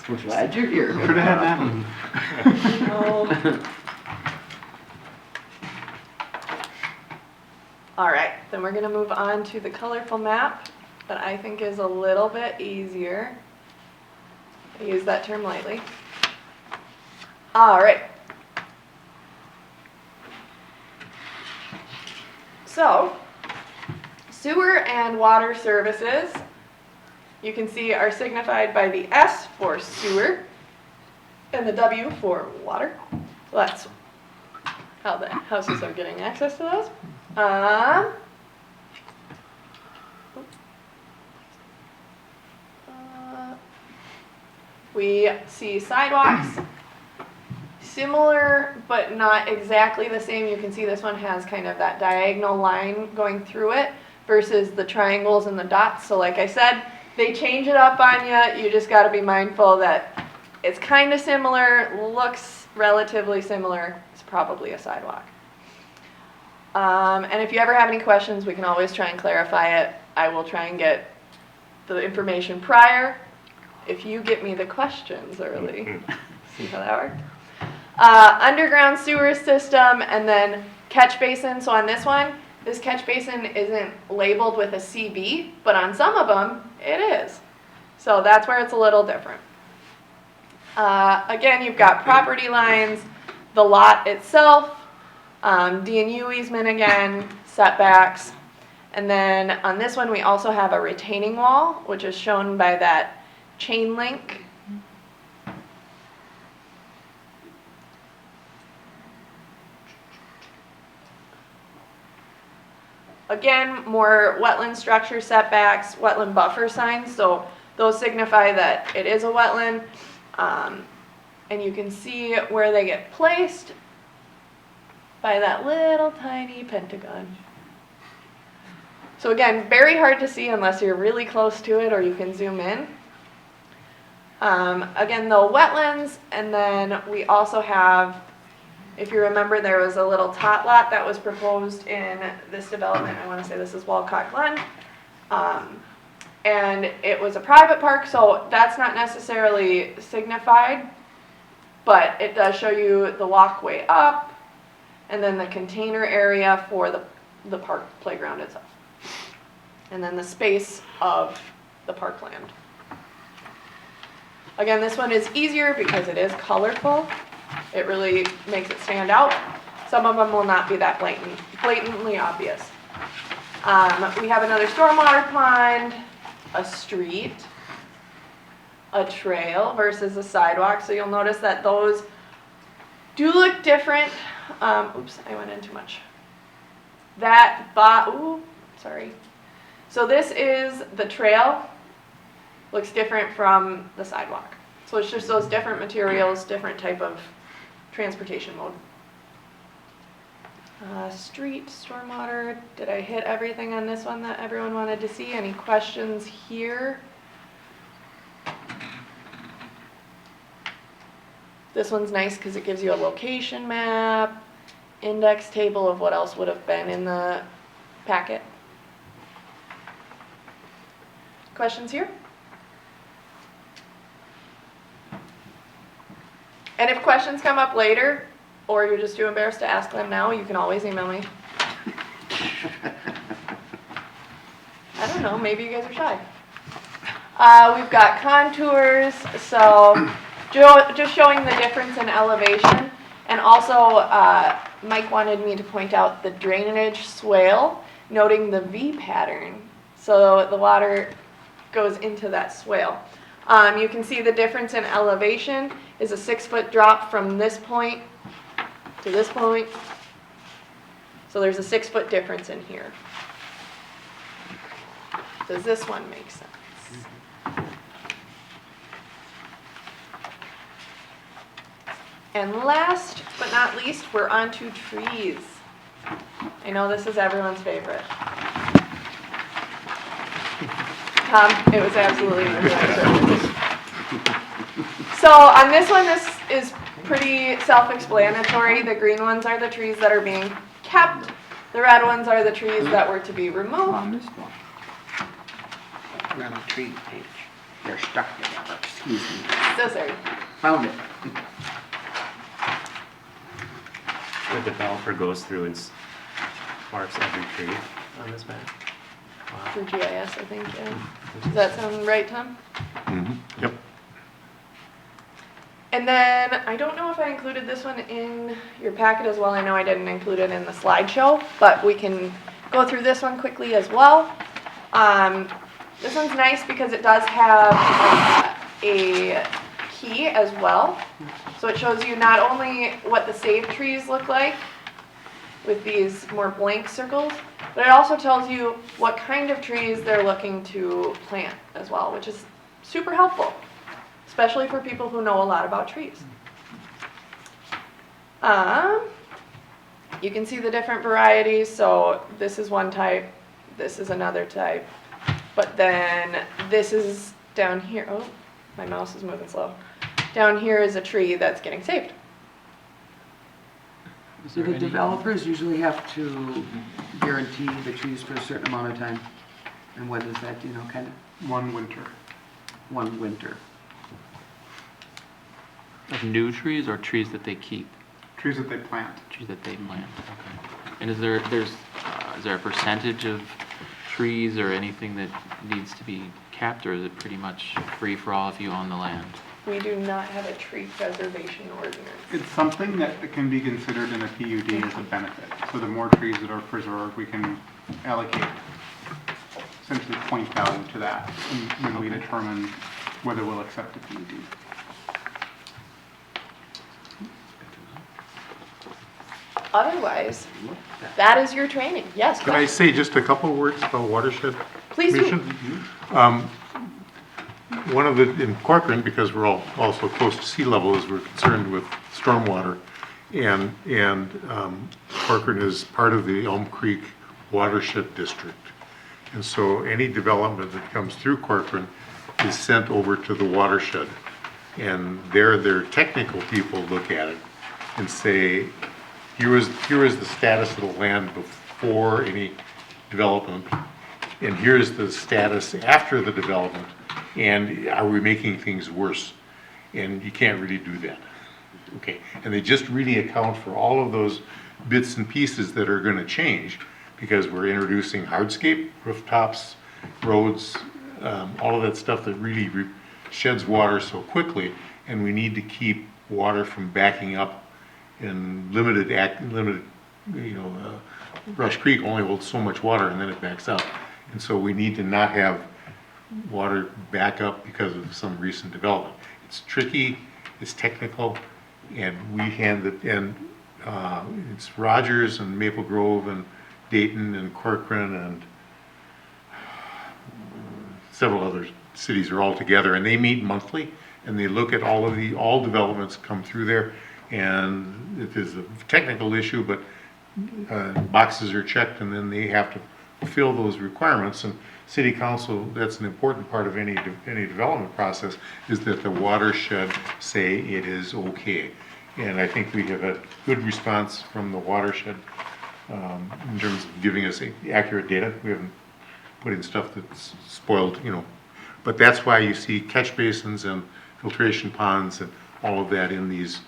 S2: I'm glad you're here.
S9: Should have had Natalie.
S3: No. All right, then we're gonna move on to the colorful map that I think is a little bit easier. I use that term lightly. All right. So, sewer and water services, you can see are signified by the S for sewer and the W for water. So that's how the houses are getting access to those. We see sidewalks, similar but not exactly the same. You can see this one has kind of that diagonal line going through it versus the triangles and the dots. So like I said, they change it up on you. You just got to be mindful that it's kind of similar, looks relatively similar. It's probably a sidewalk. And if you ever have any questions, we can always try and clarify it. I will try and get the information prior. If you get me the questions early, see how that works? Underground sewer system, and then catch basin, so on this one, this catch basin isn't labeled with a CB, but on some of them, it is. So that's where it's a little different. Again, you've got property lines, the lot itself, D&U easement again, setbacks, and then on this one we also have a retaining wall, which is shown by that chain link. Again, more wetland structure setbacks, wetland buffer signs, so those signify that it is a wetland. And you can see where they get placed by that little tiny pentagon. So again, very hard to see unless you're really close to it or you can zoom in. Again, the wetlands, and then we also have, if you remember, there was a little tot lot that was proposed in this development. I want to say this is Walcott Glen. And it was a private park, so that's not necessarily signified, but it does show you the walkway up and then the container area for the park playground itself. And then the space of the parkland. Again, this one is easier because it is colorful. It really makes it stand out. Some of them will not be that blatantly obvious. We have another stormwater pond, a street, a trail versus a sidewalk. So you'll notice that those do look different. Oops, I went in too much. Sorry. So this is the trail. Looks different from the sidewalk. So it's just those different materials, different type of transportation mode. Street, stormwater, did I hit everything on this one that everyone wanted to see? Any questions here? This one's nice because it gives you a location map, index table of what else would have been in the packet. Questions here? And if questions come up later, or you're just too embarrassed to ask them now, you can always email me. I don't know, maybe you guys are shy. We've got contours, so just showing the difference in elevation. And also, Mike wanted me to point out the drainage swale, noting the V pattern. So the water goes into that swale. You can see the difference in elevation is a 6-foot drop from this point to this point. So there's a 6-foot difference in here. Does this one make sense? And last but not least, we're on to trees. I know this is everyone's favorite. Tom, it was absolutely your So on this one, this is pretty self-explanatory. The green ones are the trees that are being kept. The red ones are the trees that were to be removed.
S2: On this one. We're on the tree page. They're stuck together, excuse me.
S3: So sorry.
S2: Found it.
S5: The developer goes through and marks every tree on this map.
S3: For GIS, I think, yeah. Does that sound right, Tom?
S1: Mm-hmm. Yep.
S3: And then, I don't know if I included this one in your packet as well. I know I didn't include it in the slideshow, but we can go through this one quickly as well. This one's nice because it does have a key as well. So it shows you not only what the saved trees look like with these more blank circles, but it also tells you what kind of trees they're looking to plant as well, which is super helpful, especially for people who know a lot about trees. You can see the different varieties. So this is one type, this is another type, but then this is down here. Oh, my mouse is moving slow. Down here is a tree that's getting saved.
S4: Do the developers usually have to guarantee the trees for a certain amount of time? And when is that, do you know, kind of?
S9: One winter.
S4: One winter.
S10: Like new trees or trees that they keep?
S9: Trees that they plant.
S10: Trees that they plant, okay. And is there a percentage of trees or anything that needs to be capped, or is it pretty much free for all if you own the land?
S3: We do not have a tree preservation ordinance.
S9: It's something that can be considered in a PUD as a benefit. So the more trees that are preserved, we can allocate essentially point value to that when we determine whether we'll accept a PUD.
S3: Otherwise, that is your training. Yes,
S1: Can I say just a couple of words about watershed
S3: please do.
S1: commission? One of the, in Corcoran, because we're all also close to sea level, is we're concerned with stormwater. And Corcoran is part of the Elm Creek Watershed District. And so any development that comes through Corcoran is sent over to the watershed. And their technical people look at it and say, here is the status of the land before any development, and here's the status after the development, and are we making things worse? And you can't really do that. Okay, and they just really account for all of those bits and pieces that are gonna change because we're introducing hardscape, rooftops, roads, all of that stuff that really sheds water so quickly, and we need to keep water from backing up in limited, Rush Creek only holds so much water and then it backs up. And so we need to not have water back up because of some recent development. It's tricky, it's technical, and it's Rogers and Maple Grove and Dayton and Corcoran and several other cities are all together, and they meet monthly and they look at all developments come through there. And it is a technical issue, but boxes are checked and then they have to fulfill those requirements. And city council, that's an important part of any development process, is that the watershed say it is okay. And I think we have a good response from the watershed in terms of giving us accurate data. We haven't put in stuff that's spoiled, but that's why you see catch basins and filtration ponds and all of that in these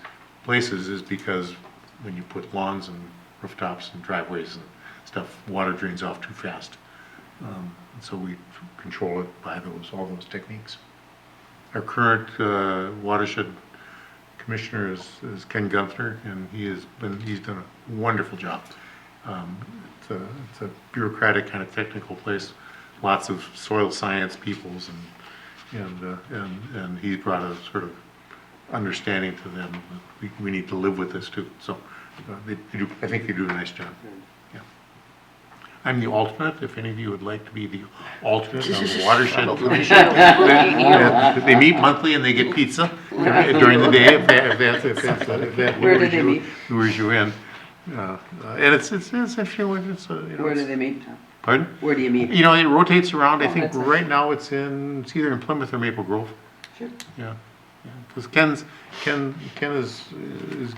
S1: places, is because when you put lawns and rooftops and driveways and stuff, water drains off too fast. And so we control it by all those techniques. Our current watershed commissioner is Ken Gunther, and he's done a wonderful job. It's a bureaucratic kind of technical place, lots of soil science peoples, and he brought a sort of understanding to them that we need to live with this too. So I think they do a nice job. Yeah. I'm the alternate, if any of you would like to be the alternate on the watershed commission. They meet monthly and they get pizza during the day if that
S4: Where do they meet?
S1: lures you in. And it's
S4: Where do they meet?
S1: Pardon?
S4: Where do you meet?
S1: It rotates around. I think
S4: that's nice.
S1: right now it's either in Plymouth or Maple Grove.
S4: Sure.
S1: Yeah. Because Ken is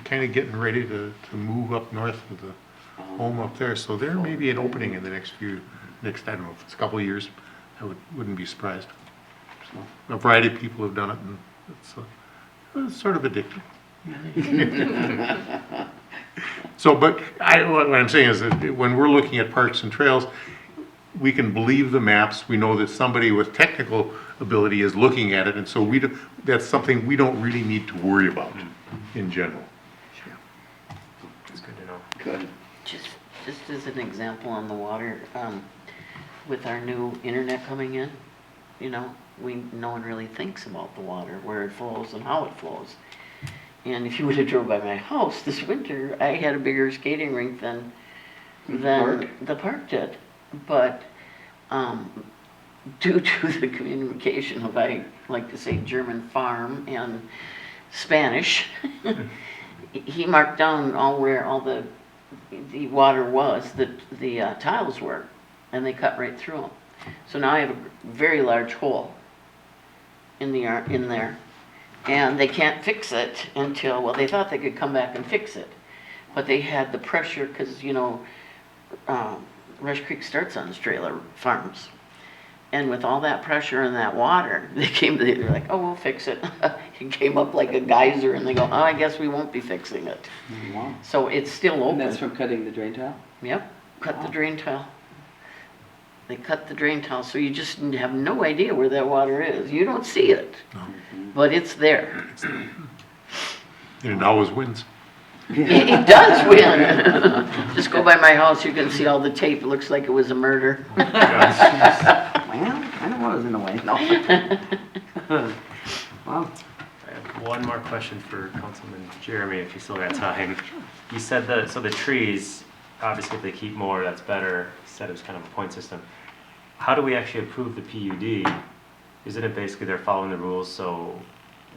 S1: kind of getting ready to move up north with the home up there. So there may be an opening in the next I don't know if it's a couple of years. I wouldn't be surprised. So, a variety of people have done it, and it's sort of addictive. So, but what I'm saying is that when we're looking at parks and trails, we can believe the maps. We know that somebody with technical ability is looking at it, and so that's something we don't really need to worry about in general.
S5: It's good to know.
S2: Good. Just as an example on the water, with our new internet coming in, no one really thinks about the water, where it flows and how it flows. And if you would have drove by my house this winter, I had a bigger skating rink than the park did. But due to the communication of, I like to say, German farm and Spanish, he marked down where all the water was, the tiles were, and they cut right through them. So now I have a very large hole in there, and they can't fix it until, they thought they could come back and fix it, but they had the pressure because Rush Creek starts on trailer farms. And with all that pressure and that water, they're like, oh, we'll fix it. it came up like a geyser, and they go, oh, I guess we won't be fixing it.
S4: Wow.
S2: So it's still
S4: And that's
S2: open.
S4: from cutting the drain tile?
S2: Yep, cut the drain tile. They cut the drain tile, so you just have no idea where that water is. You don't see it, but it's there.
S1: And it always wins.
S2: It does win. Just go by my house, you can see all the tape. It looks like it was a murder.
S4: Well, kind of was in a way, no. Wow.
S5: I have one more question for Councilman Jeremy, if you still got time. You said so the trees, obviously if they keep more, that's better. You said it was kind of a point system. How do we actually approve the PUD? Isn't it basically they're following the rules, so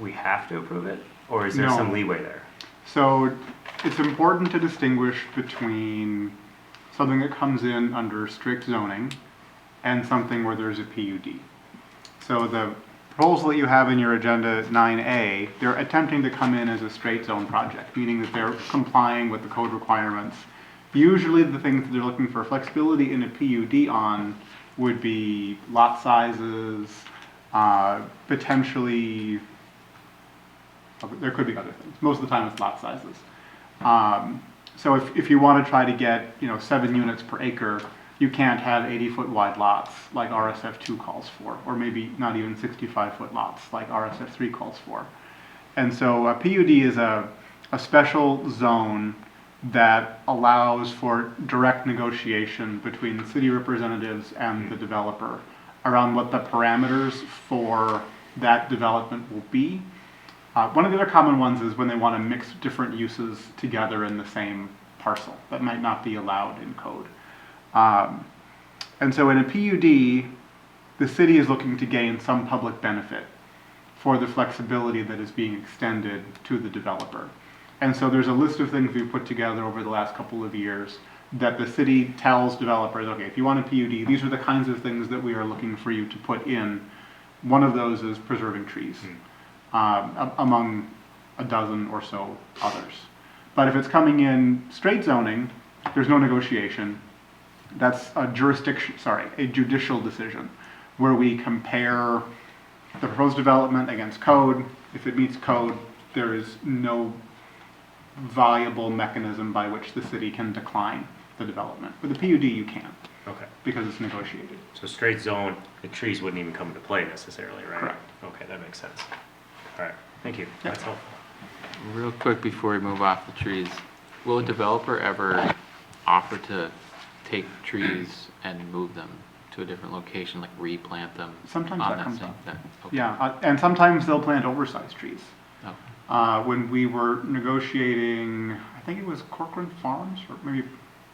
S5: we have to approve it? Or is there
S9: No.
S5: some leeway there?
S9: So it's important to distinguish between something that comes in under strict zoning and something where there's a PUD. So the proposal that you have in your agenda 9A, they're attempting to come in as a straight zone project, meaning that they're complying with the code requirements. Usually the things that they're looking for flexibility in a PUD on would be lot sizes, potentially, there could be other things. Most of the time it's lot sizes. So if you want to try to get 7 units per acre, you can't have 80-foot wide lots like RSF2 calls for, or maybe not even 65-foot lots like RSF3 calls for. And so a PUD is a special zone that allows for direct negotiation between city representatives and the developer around what the parameters for that development will be. One of the other common ones is when they want to mix different uses together in the same parcel. That might not be allowed in code. And so in a PUD, the city is looking to gain some public benefit for the flexibility that is being extended to the developer. And so there's a list of things we've put together over the last couple of years that the city tells developers, okay, if you want a PUD, these are the kinds of things that we are looking for you to put in. One of those is preserving trees, among a dozen or so others. But if it's coming in straight zoning, there's no negotiation. That's a judicial decision where we compare the proposed development against code. If it meets code, there is no viable mechanism by which the city can decline the development. With the PUD, you can,
S5: Okay.
S9: because it's negotiated.
S5: So straight zone, the trees wouldn't even come into play necessarily, right?
S9: Correct.
S5: Okay, that makes sense. All right, thank you. That's helpful.
S10: Real quick before we move off the trees, will a developer ever offer to take trees and move them to a different location, like replant them?
S9: Sometimes
S10: on
S9: that comes
S10: same-
S9: up.
S10: okay.
S9: Yeah, and sometimes they'll plant oversized trees.
S10: Oh.
S9: When we were negotiating, I think it was Corcoran Farms, or maybe,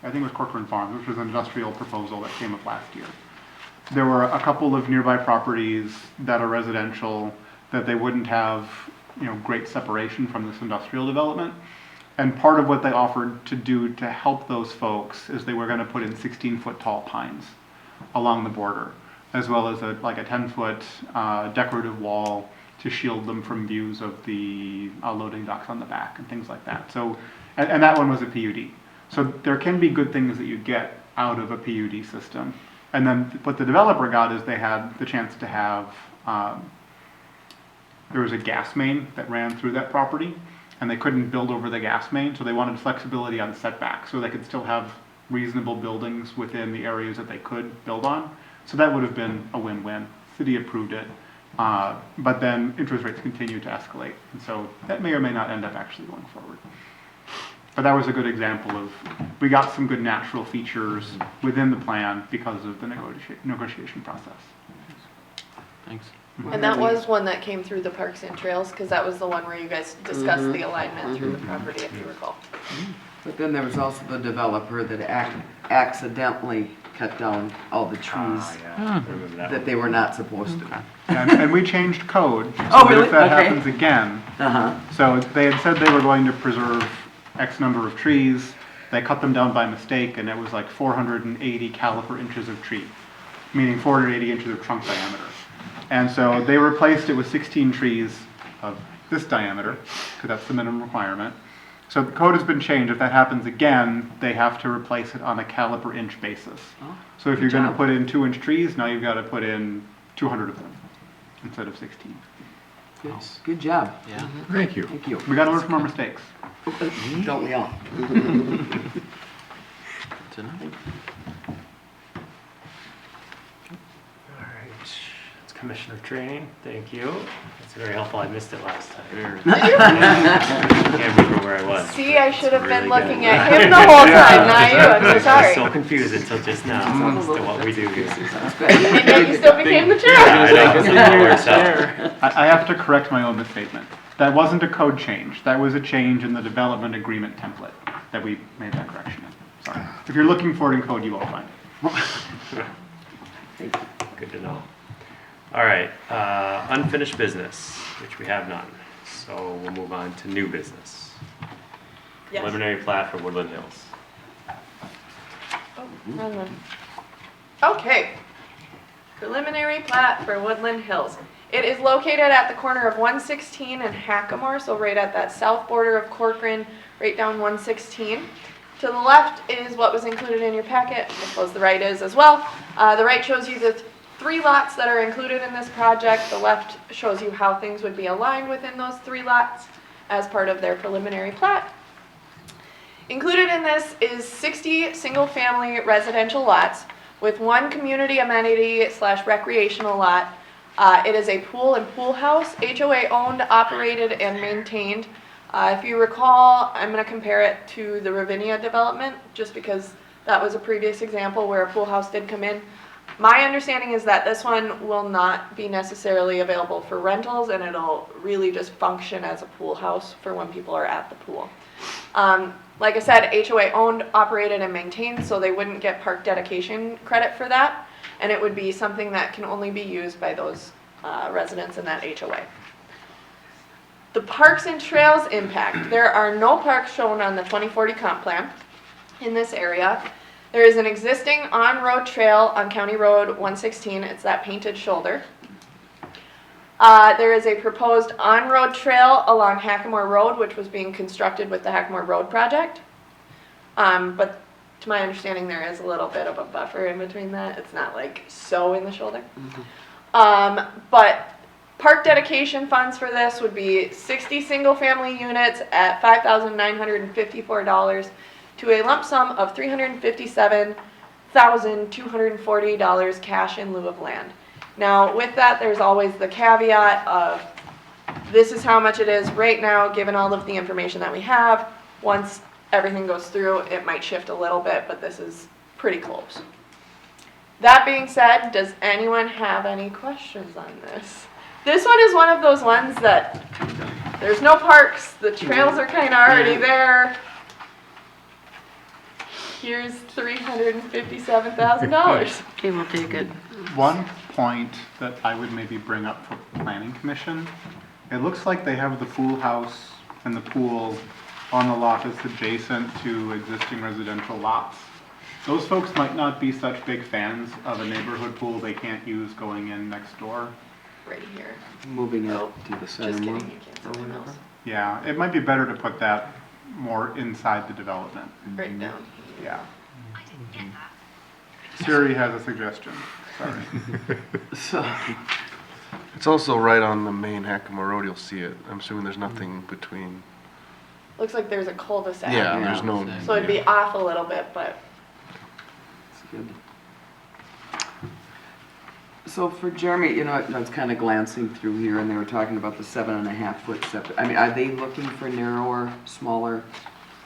S9: I think it was Corcoran Farms, which was an industrial proposal that came up last year. There were a couple of nearby properties that are residential that they wouldn't have, great separation from this industrial development. And part of what they offered to do to help those folks is they were going to put in 16-foot tall pines along the border, as well as a 10-foot decorative wall to shield them from views of the loading docks on the back and things like that. So, and that one was a PUD. So there can be good things that you get out of a PUD system. And then what the developer got is they had the chance to have, there was a gas main that ran through that property, and they couldn't build over the gas main, so they wanted flexibility on setbacks, so they could still have reasonable buildings within the areas that they could build on. So that would have been a win-win. City approved it, but then interest rates continue to escalate, and so that may or may not end up actually going forward. But that was a good example of, we got some good natural features within the plan because of the negotiation process.
S10: Thanks.
S3: And that was one that came through the Parks and Trails, because that was the one where you guys discussed the alignment through the property, if you recall.
S4: But then there was also the developer that accidentally cut down all the trees
S5: Yeah, I remember that
S4: that
S5: one.
S4: they were not supposed to.
S9: And we changed code, so
S4: Oh,
S9: that
S4: really?
S9: if that
S4: Okay.
S9: happens again,
S4: Uh-huh.
S9: so they had said they were going to preserve X number of trees, they cut them down by mistake, and it was like 480 caliper inches of tree, meaning 480 inches of trunk diameter. And so they replaced it with 16 trees of this diameter, because that's the minimum requirement. So the code has been changed. If that happens again, they have to replace it on a caliper inch basis.
S4: Oh,
S9: So if you're
S4: good
S9: going to
S4: job.
S9: put in 2-inch trees, now you've got to put in 200 of them instead of 16.
S4: Good, good job.
S10: Yeah.
S1: Thank you.
S4: Thank you.
S9: We gotta learn from our mistakes.
S4: Don't we all?
S10: Good to know.
S5: All right, it's commissioner training, thank you. That's very helpful, I missed it last time.
S10: Very-
S5: I can't remember where I was.
S3: See, I should have been
S5: Really
S3: looking
S5: good.
S3: at him the whole time, not you. I'm so
S5: I was
S3: sorry.
S5: so confused until just now as to what we do here.
S4: Sounds good.
S3: And yet you still became the chair.
S5: Yeah, I know, it works out.
S9: I have to correct my own misstatement. That wasn't a code change. That was a change in the development agreement template that we made that correction in. Sorry. If you're looking for it in code, you won't find it.
S5: Good to know. All right, unfinished business, which we have none. So we'll move on to new business.
S3: Yes.
S5: Preliminary plat for Woodland Hills.
S3: Oh, wrong one. Okay. Preliminary plat for Woodland Hills. It is located at the corner of 116 and Hackamore, so right at that south border of Corcoran, right down 116. To the left is what was included in your packet. I suppose the right is as well. The right shows you the 3 lots that are included in this project. The left shows you how things would be aligned within those 3 lots as part of their preliminary plat. Included in this is 60 single-family residential lots with 1 community amenity / recreational lot. It is a pool and pool house, HOA owned, operated, and maintained. If you recall, I'm going to compare it to the Ravinia development, just because that was a previous example where a pool house did come in. My understanding is that this one will not be necessarily available for rentals, and it'll really just function as a pool house for when people are at the pool. Like I said, HOA owned, operated, and maintained, so they wouldn't get park dedication credit for that, and it would be something that can only be used by those residents in that HOA. The parks and trails impact. There are no parks shown on the 2040 comp plan in this area. There is an existing on-road trail on County Road 116. It's that painted shoulder. There is a proposed on-road trail along Hackamore Road, which was being constructed with the Hackamore Road project. But to my understanding, there is a little bit of a buffer in between that. It's not like so in the shoulder. But park dedication funds for this would be 60 single-family units at $5,954 to a lump sum of $357,240 cash in lieu of land. Now, with that, there's always the caveat of this is how much it is right now, given all of the information that we have. Once everything goes through, it might shift a little bit, but this is pretty close. That being said, does anyone have any questions on this? This one is one of those ones that there's no parks, the trails are kind of already there. Here's $357,000.
S2: Okay, we'll take it.
S9: One point that I would maybe bring up for planning commission, it looks like they have the pool house and the pool on the lot that's adjacent to existing residential lots. Those folks might not be such big fans of a neighborhood pool they can't use going in next door.
S3: Right here.
S4: Moving it to the center
S3: Just
S4: more.
S3: kidding, you can't see my mouse.
S9: Yeah, it might be better to put that more inside the development.
S3: Right down.
S9: Yeah. Siri has a suggestion. Sorry.
S4: So,
S6: It's also right on the main Hackamore Road, you'll see it. I'm assuming there's nothing between.
S3: Looks like there's a cul-de-sac.
S6: Yeah,
S4: Yeah.
S6: there's no.
S3: So it'd be off a little bit, but
S4: it's good. So for Jeremy, you know, I was kind of glancing through here and they were talking about the 7.5 foot setback. I mean, are they looking for narrower, smaller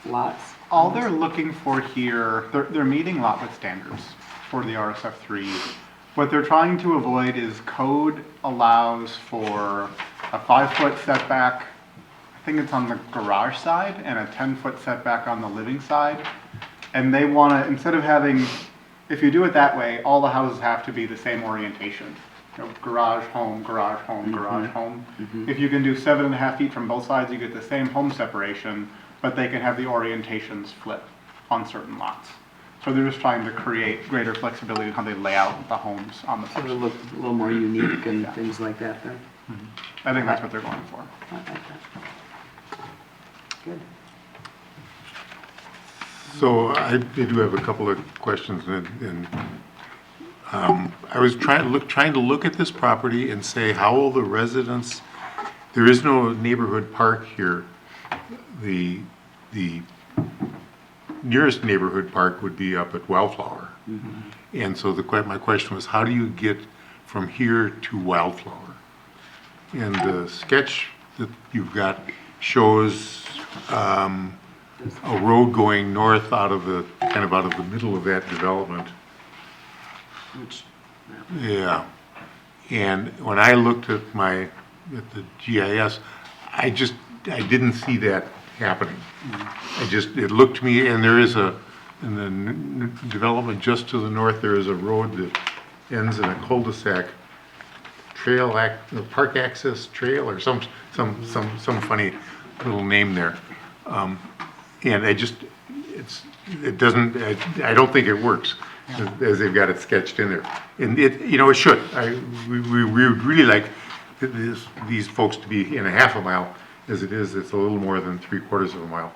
S4: lots?
S9: All they're looking for here, they're meeting lot width standards for the RSF3. What they're trying to avoid is code allows for a 5-foot setback, I think it's on the garage side, and a 10-foot setback on the living side. And they want to, instead of having, if you do it that way, all the houses have to be the same orientation. You know, garage, home, garage, home, garage, home. If you can do 7.5 feet from both sides, you get the same home separation, but they can have the orientations flip on certain lots. So they're just trying to create greater flexibility in how they lay out the homes on the
S4: So they
S9: parcel.
S4: look a little more unique and things like that then?
S9: I think that's what they're going for.
S4: I like that. Good.
S1: So I do have a couple of questions, and I was trying to look at this property and say, how will the residents there is no neighborhood park here. The nearest neighborhood park would be up at Wildflower. And so my question was, how do you get from here to Wildflower? And the sketch that you've got shows a road going north out of the middle of that development.
S4: Which,
S1: Yeah. And when I looked at the GIS, I didn't see that happening. It looked to me, and there is in the development just to the north, there is a road that ends in a cul-de-sac park access trail or some funny little name there. And I don't think it works as they've got it sketched in there. And it should. We would really like these folks to be in a half a mile. As it is, it's a little more than 3/4 of a mile.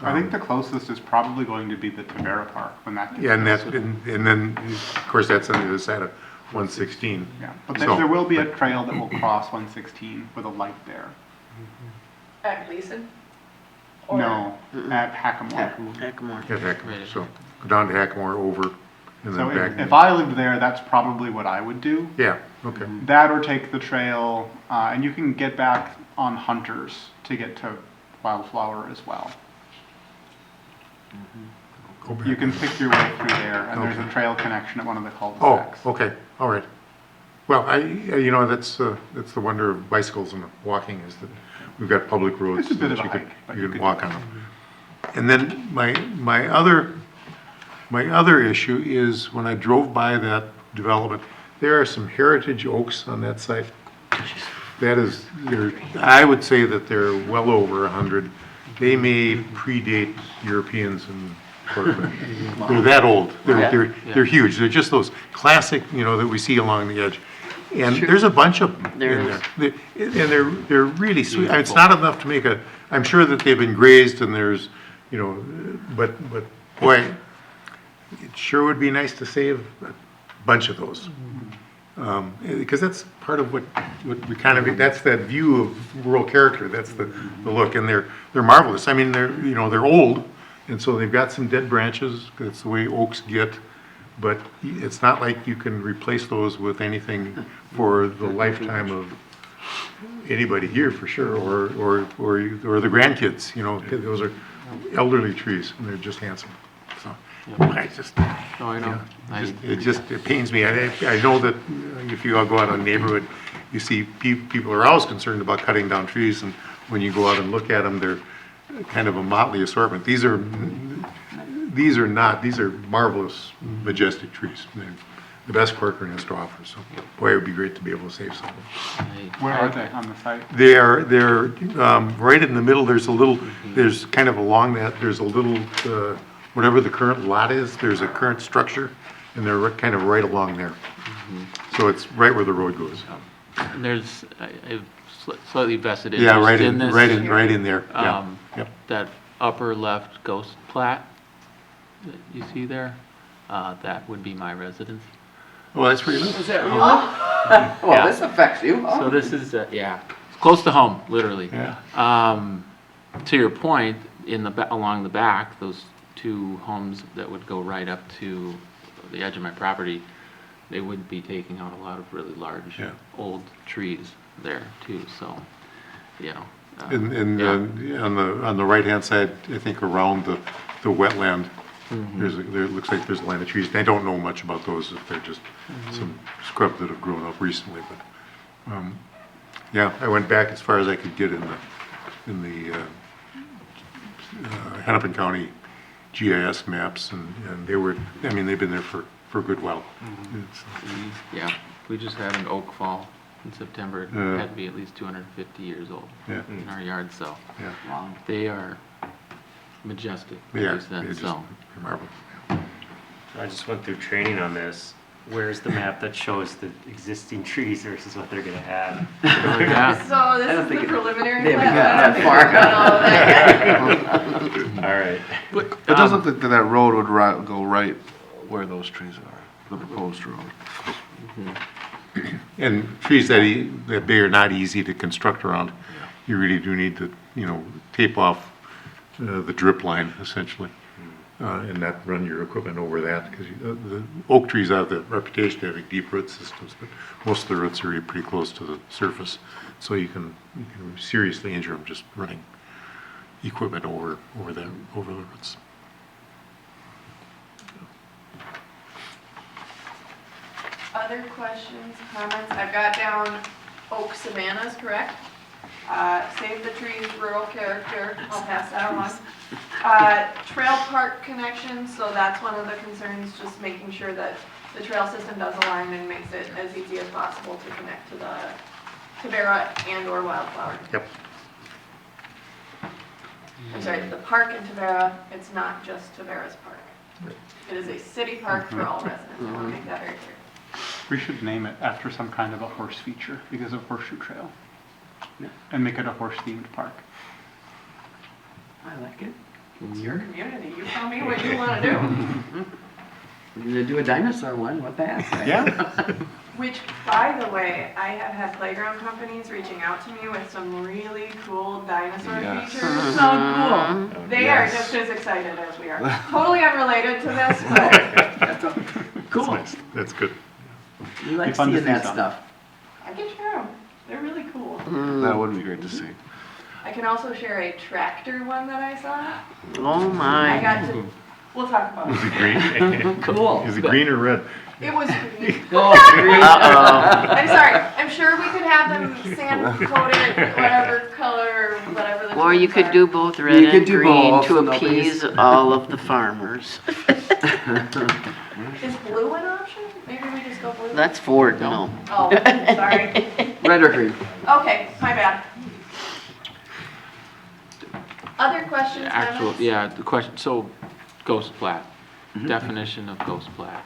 S9: I think the closest is probably going to be the Tavera Park when that gets
S1: Yeah, and
S9: closer.
S1: and then, of course, that's on the other side of 116.
S9: Yeah, but
S1: So-
S9: there will be a trail that will cross 116 with a light there.
S3: At Gleason? Or-
S9: No, at Hackamore.
S2: Hackamore.
S1: Yeah, Hackamore. So go down to Hackamore, over, and
S9: So
S1: then
S9: if
S1: back.
S9: I lived there, that's probably what I would do.
S1: Yeah, okay.
S9: That or take the trail, and you can get back on Hunters to get to Wildflower as well.
S1: Go back.
S9: You can pick your way through there, and there's a
S1: Okay.
S9: trail connection at one of the
S1: Oh,
S9: cul-de-sacs.
S1: okay, all right. Well, that's the wonder of bicycles and walking is that we've got public roads.
S9: It's a bit
S1: that
S9: of a
S1: you could-
S9: hike, but
S1: you
S9: you
S1: could
S9: could
S1: walk
S9: do
S1: on
S9: it.
S1: them. And then my other issue is when I drove by that development, there are some heritage oaks on that site. I would say that they're well over 100. They may predate Europeans and Corcoran. They're that old. They're huge. They're just those classic, that we see along the edge. And there's a bunch of them
S2: There
S1: in
S2: is.
S1: there. And they're really sweet. It's not enough to make I'm sure that they've been grazed and there's, but boy, it sure would be nice to save a bunch of those. Because that's part of what we that's that view of rural character. That's the look, and they're marvelous. I mean, they're old, and so they've got some dead branches. That's the way oaks get, but it's not like you can replace those with anything for the lifetime of anybody here for sure, or the grandkids. Those are elderly trees, and they're just handsome. So I just.
S10: Oh, I know.
S1: It pains me. I know that if you all go out on a neighborhood, you see people are always concerned about cutting down trees, and when you go out and look at them, they're kind of a motley assortment. These are marvelous, majestic trees. They're the best Corcoran has to offer. So, boy, it would be great to be able to save some of them.
S9: Where are they on the site?
S1: They're right in the middle. There's kind of along that. There's a little whatever the current lot is. There's a current structure, and they're kind of right along there. So it's right where the road goes.
S10: And there's, I've slightly vested
S1: Yeah,
S10: interest in this.
S1: right in there. Yeah. Yep.
S10: That upper left ghost plat that you see there, that would be my residence.
S1: Well, that's where you live.
S4: is that real? Well, this affects you.
S10: So this is, it's close to home, literally.
S1: Yeah.
S10: To your point, along the back, those two homes that would go right up to the edge of my property, they would be taking out a lot of really large, old trees there too, so,
S1: And
S10: yeah.
S1: on the right-hand side, I think around the wetland, there looks like there's a line of trees. I don't know much about those, if they're just some scrub that have grown up recently, but, I went back as far as I could get in the Hennepin County GIS maps, and they've been there for a good while.
S10: We just had an oak fall in September. It
S1: Yeah.
S10: had to be at least 250 years old
S1: Yeah.
S10: in our yard, so
S1: Yeah,
S10: they are majestic. like
S1: yeah,
S10: you said,
S1: it's just
S10: so.
S1: remarkable.
S5: I just went through training on this. Where's the map that shows the existing trees versus what they're gonna add?
S10: Yeah.
S3: So this
S4: don't
S3: is
S4: think
S3: the
S4: it-
S3: preliminary
S4: they haven't
S3: plat.
S4: gotten that
S3: I don't think we've done all of that yet.
S5: All right.
S6: It does look like that road would go right where those trees are, the proposed road.
S1: And trees that big are not easy to construct around. You really do need to, tape off the drip line essentially. And not run your equipment over that, because the oak trees have the reputation of having deep root systems, but most of the roots are really pretty close to the surface. So you can seriously injure them just running equipment over the roots.
S3: Other questions, comments? I've got down oak savannas, correct? Save the trees, rural character, I'll pass that along. Trail park connections, so that's one of the concerns, just making sure that the trail system does align and makes it as easy as possible to connect to the Tavera and or Wildflower.
S1: Yep.
S3: I'm sorry, the park in Tavera, it's not just Tavera's park. It is a city park for all residents, I want to make that very clear.
S9: We should name it after some kind of a horse feature because of Horseshoe Trail. And make it a horse-themed park.
S4: I like it.
S3: It's your community, you tell me what you want to do.
S4: We're gonna do a dinosaur one, what the heck? Right?
S9: Yeah.
S3: Which, by the way, I have had playground companies reaching out to me with some really cool dinosaur
S6: Yes.
S3: features.
S8: So cool.
S3: They
S6: Yes.
S3: are just as excited as we are. Totally unrelated to this, but
S4: Cool.
S1: That's nice. That's good.
S4: We like
S9: Be fun to
S4: seeing
S9: see
S4: that
S9: some.
S4: stuff.
S3: I can share them. They're really cool.
S6: That would be great to see.
S3: I can also share a tractor one that I saw.
S2: Oh
S3: I
S2: my.
S3: got to, we'll talk about
S1: Is
S3: it.
S1: it green?
S4: Cool.
S1: Is it green or red?
S3: It was green.
S4: Oh, great.
S2: Uh-oh.
S3: I'm sorry. I'm sure we could have them sand coated, whatever color, whatever the.
S2: Or you
S3: tones
S2: could
S3: are.
S2: do both red
S4: You could
S2: and
S4: do
S2: green
S4: both,
S2: to
S4: nobody's-
S2: appease all of the farmers.
S3: Is blue an option? Maybe we just go blue?
S2: That's Ford, no.
S3: Oh, sorry.
S4: Red or green?
S3: Okay, my bad. Other questions,
S10: Actual,
S3: comments?
S10: yeah, the question, so ghost plat, definition of ghost plat.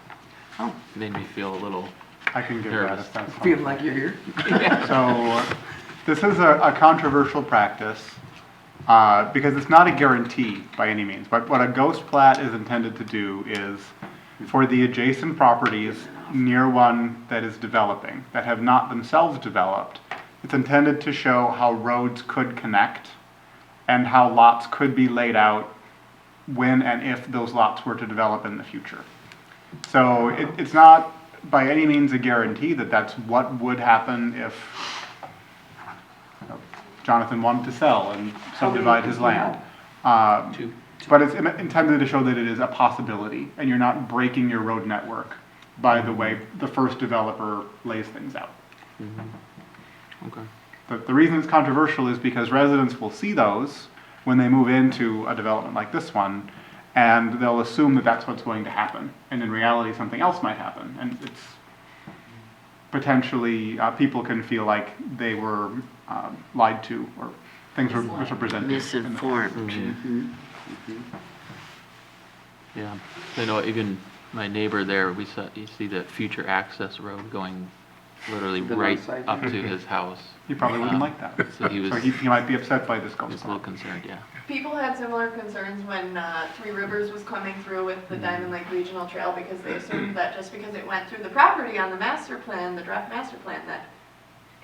S4: Oh.
S10: Made me feel a little,
S9: I can give that
S10: Nervous.
S9: if that's
S4: Feel
S9: fine.
S4: like you're here?
S9: So, this is a controversial practice, because it's not a guarantee by any means. But what a ghost plat is intended to do is, for the adjacent properties near one that is developing, that have not themselves developed, it's intended to show how roads could connect and how lots could be laid out when and if those lots were to develop in the future. So it's not by any means a guarantee that that's what would happen if Jonathan wanted to sell and subdivide his land.
S10: Two.
S9: But it's intended to show that it is a possibility and you're not breaking your road network by the way the first developer lays things out.
S10: okay.
S9: The reason it's controversial is because residents will see those when they move into a development like this one, and they'll assume that that's what's going to happen. And in reality, something else might happen. And it's potentially, people can feel like they were lied to or things were misrepresented.
S2: Misinformed.
S10: Yeah, I know even my neighbor there, you see the future access road going literally
S4: The
S10: right
S4: north side?
S10: up to his house.
S9: He probably wouldn't like that.
S10: So he was,
S9: So he might be upset by this
S10: he
S9: ghost
S10: was a little
S9: plat.
S10: concerned, yeah.
S3: People had similar concerns when Three Rivers was coming through with the Diamond Lake Regional Trail because they assumed that just because it went through the property on the master plan, the draft master plan, that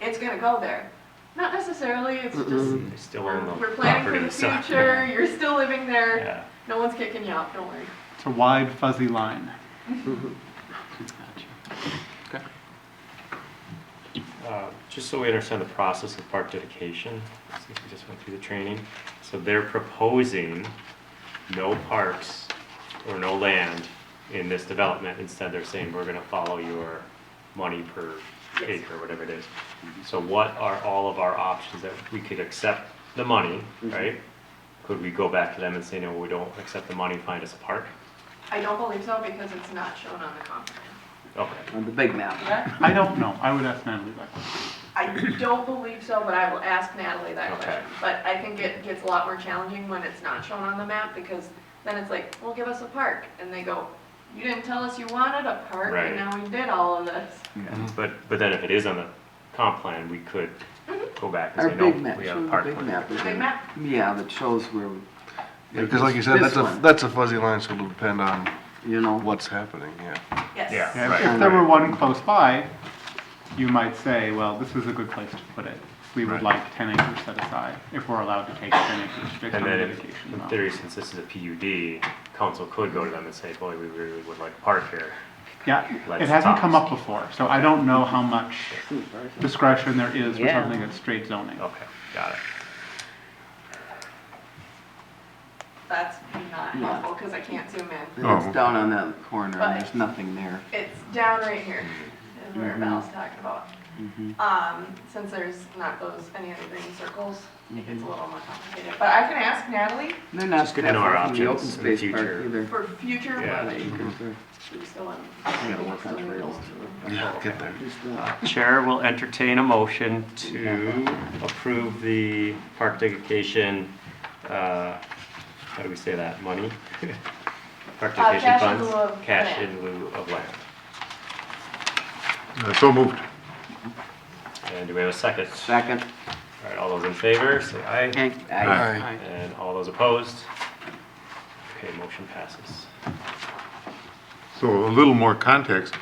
S3: it's gonna go there. Not necessarily, it's just,
S5: They still own the
S3: we're planning for
S5: property,
S3: the
S5: so-
S3: future, you're still living there,
S5: Yeah.
S3: no one's kicking you out, don't worry.
S9: It's a wide, fuzzy line.
S10: Gotcha. Okay.
S5: Just so we understand the process of park dedication, since we just went through the training. So they're proposing no parks or no land in this development. Instead, they're saying we're gonna follow your money per
S3: Yes.
S5: acre, whatever it is. So what are all of our options that we could accept the money, right? Could we go back to them and say, no, we don't accept the money, find us a park?
S3: I don't believe so because it's not shown on the comp plan.
S5: Okay.
S4: On the big map.
S3: Correct?
S9: I don't know. I would ask Natalie that question.
S3: I don't believe so, but I will ask Natalie that
S5: Okay.
S3: question. But I think it gets a lot more challenging when it's not shown on the map because then it's like, well, give us a park. And they go, you didn't tell us you wanted a park
S5: Right.
S3: and now we did all of this.
S5: But then if it is on the comp plan, we could go back
S4: Our
S5: and say,
S4: big
S5: no,
S4: map,
S5: we have
S4: show
S5: a
S4: the
S5: park.
S4: big map.
S3: Big map.
S4: Yeah, that shows where.
S6: Because like you said,
S4: This one,
S6: that's a fuzzy line, so it'll depend on
S4: You know,
S6: what's happening, yeah.
S3: Yes.
S5: Yeah.
S9: Yeah,
S5: Right.
S9: if there were one close by, you might say, well, this is a good place to put it. We would
S1: Right.
S9: like 10 acres set aside, if we're allowed to take 10 acres based on
S5: And
S9: the
S5: then
S9: dedication.
S5: in
S9: zone.
S5: theory, since this is a PUD, council could go to them and say, boy, we really would like a park here.
S9: Yeah,
S5: Let's
S9: it hasn't
S5: talk.
S9: come up before, so I don't know how much discretion there is for
S2: Yeah.
S9: something that's straight zoning.
S5: Okay, got it.
S3: That's not helpful because I can't zoom in.
S1: Oh,
S4: It's down on that corner,
S3: But-
S4: and there's nothing there.
S3: It's down right here, is where
S4: Mhm.
S3: Val's talking about.
S4: Mhm.
S3: Since there's not any of the green circles, it's
S4: Mm-hmm.
S3: a little more complicated. But I can ask Natalie
S4: They're not
S5: Just good to
S4: that
S5: know
S4: far
S5: our
S4: from the open
S5: options in the
S4: space park
S5: future.
S4: either.
S3: for future.
S5: Yeah.
S4: A lot of acres there.
S3: We still want.
S4: We gotta work on trails too.
S6: Yeah, get there.
S5: Chair will entertain a motion to approve the park dedication, how do we say that, money? Park dedication
S3: Cash in
S5: funds?
S3: lieu of
S5: Cash
S3: land.
S5: in lieu of land.
S1: So moved.
S5: And do we have a second?
S4: Second.
S5: All right, all those in favor, say aye.
S2: Okay.
S6: Aye.
S5: And all those opposed? Okay, motion passes.
S1: So a little more context.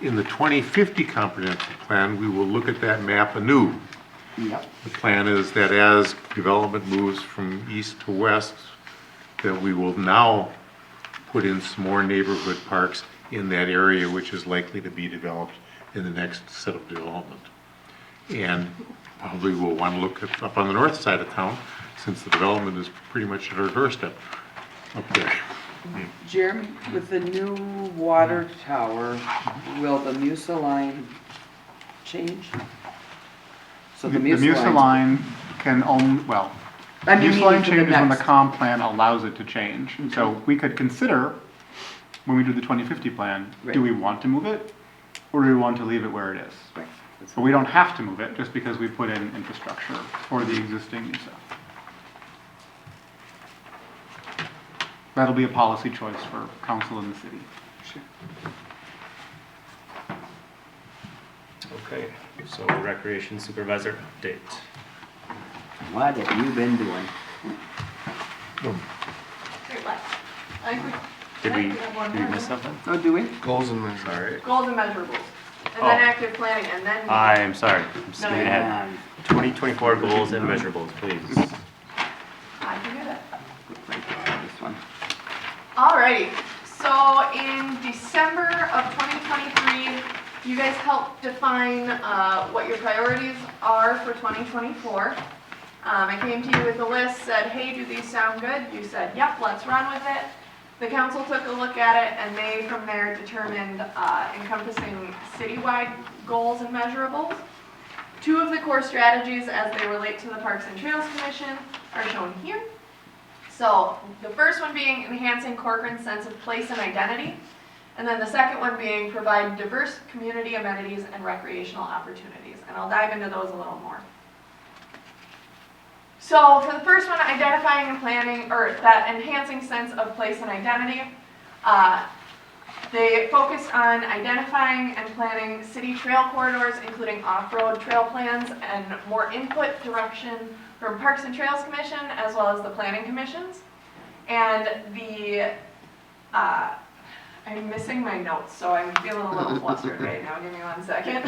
S1: In the 2050 comprehensive plan, we will look at that map anew.
S4: Yep.
S1: The plan is that as development moves from east to west, that we will now put in some more neighborhood parks in that area, which is likely to be developed in the next set of development. And probably we'll want to look up on the north side of town, since the development is pretty much at our doorstep up there.
S4: Jeremy, with the new water tower, will the Musa line change? So
S9: The Musa line can only, well,
S4: I mean,
S9: Musa line
S4: meaning for the
S9: changes when the
S4: next-
S9: comp plan allows it to change. So we could consider, when we do the 2050 plan,
S4: Right.
S9: do we want to move it? Or do we want to leave it where it is?
S4: Right.
S9: But we don't have to move it just because we put in infrastructure for the existing Musa. That'll be a policy choice for council and the city.
S5: Okay, so recreation supervisor update.
S4: What have you been doing?
S3: Great life. I think
S5: Did
S3: I
S5: we,
S3: think we have one
S5: did we
S3: more.
S5: miss something?
S4: Oh, do we?
S6: Goals and measures.
S5: Sorry.
S3: Goals and measurables. And
S5: Oh.
S3: then active planning, and then.
S5: I am sorry, I'm skipping
S3: No, you're
S5: ahead. 2024 goals and measurables, please.
S3: I can do that.
S4: This one.
S3: Alrighty, so in December of 2023, you guys helped define what your priorities are for 2024. I came to you with a list, said, hey, do these sound good? You said, yep, let's run with it. The council took a look at it, and they, from there, determined encompassing citywide goals and measurables. Two of the core strategies as they relate to the Parks and Trails Commission are shown here. So the first one being enhancing Corcoran's sense of place and identity, and then the second one being provide diverse community amenities and recreational opportunities. And I'll dive into those a little more. So for the first one, identifying and planning, or that enhancing sense of place and identity, they focus on identifying and planning city trail corridors, including off-road trail plans, and more input direction from Parks and Trails Commission, as well as the planning commissions. And I'm missing my notes, so I'm feeling a little flustered right now. Give me 1 second.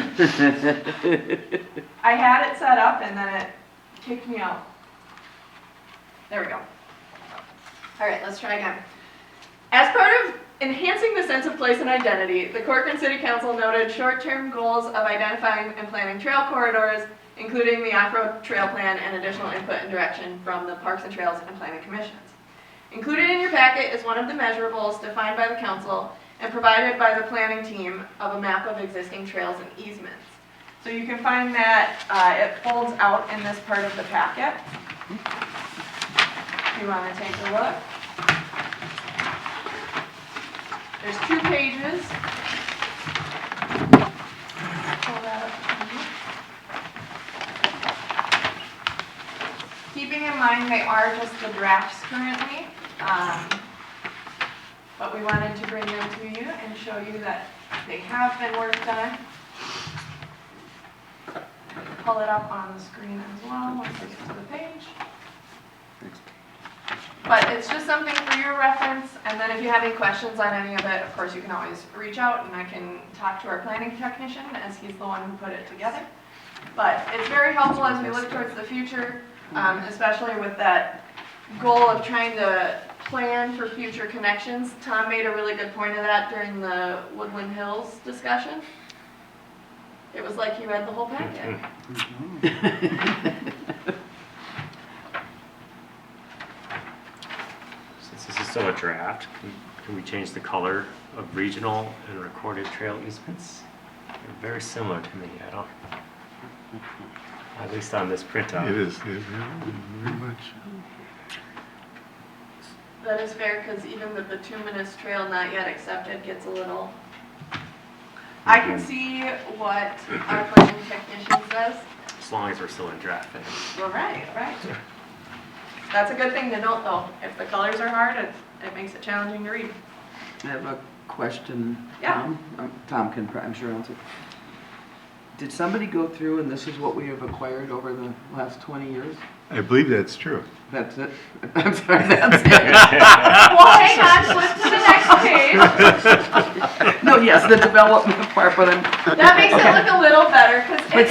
S3: I had it set up and then it kicked me out. There we go. All right, let's try again. As part of enhancing the sense of place and identity, the Corcoran City Council noted short-term goals of identifying and planning trail corridors, including the off-road trail plan and additional input and direction from the Parks and Trails and Planning Commissions. Included in your packet is one of the measurables defined by the council and provided by the planning team of a map of existing trails and easements. So you can find that it folds out in this part of the packet. If you want to take a look. There's 2 pages. Pull that up. Keeping in mind they are just the drafts currently, but we wanted to bring them to you and show you that they have been worked on. Pull it up on the screen as well once we get to the page. But it's just something for your reference, and then if you have any questions on any of it, of course, you can always reach out and I can talk to our planning technician as he's the one who put it together. But it's very helpful as we look towards the future, especially with that goal of trying to plan for future connections. Tom made a really good point of that during the Woodland Hills discussion. It was like he read the whole packet.
S5: Since this is still a draft, can we change the color of regional and recorded trail easements? They're very similar to me, I don't, at least on this printout.
S1: It is, very much.
S3: That is fair, because even the bituminous trail not yet accepted gets a little. I can see what our planning technician says.
S5: As long as we're still in draft phase.
S3: Well, right. That's a good thing to note, though. If the colors are hard, it makes it challenging to read.
S4: I have a question,
S3: Yeah.
S4: Tom. Tom can, I'm sure, answer. Did somebody go through and this is what we have acquired over the last 20 years?
S1: I believe that's true.
S4: That's it? I'm sorry, that's it.
S3: Well, hang on, flip to the next page.
S4: No, yes, the development part, but I'm.
S3: That makes it look a little better, because
S4: But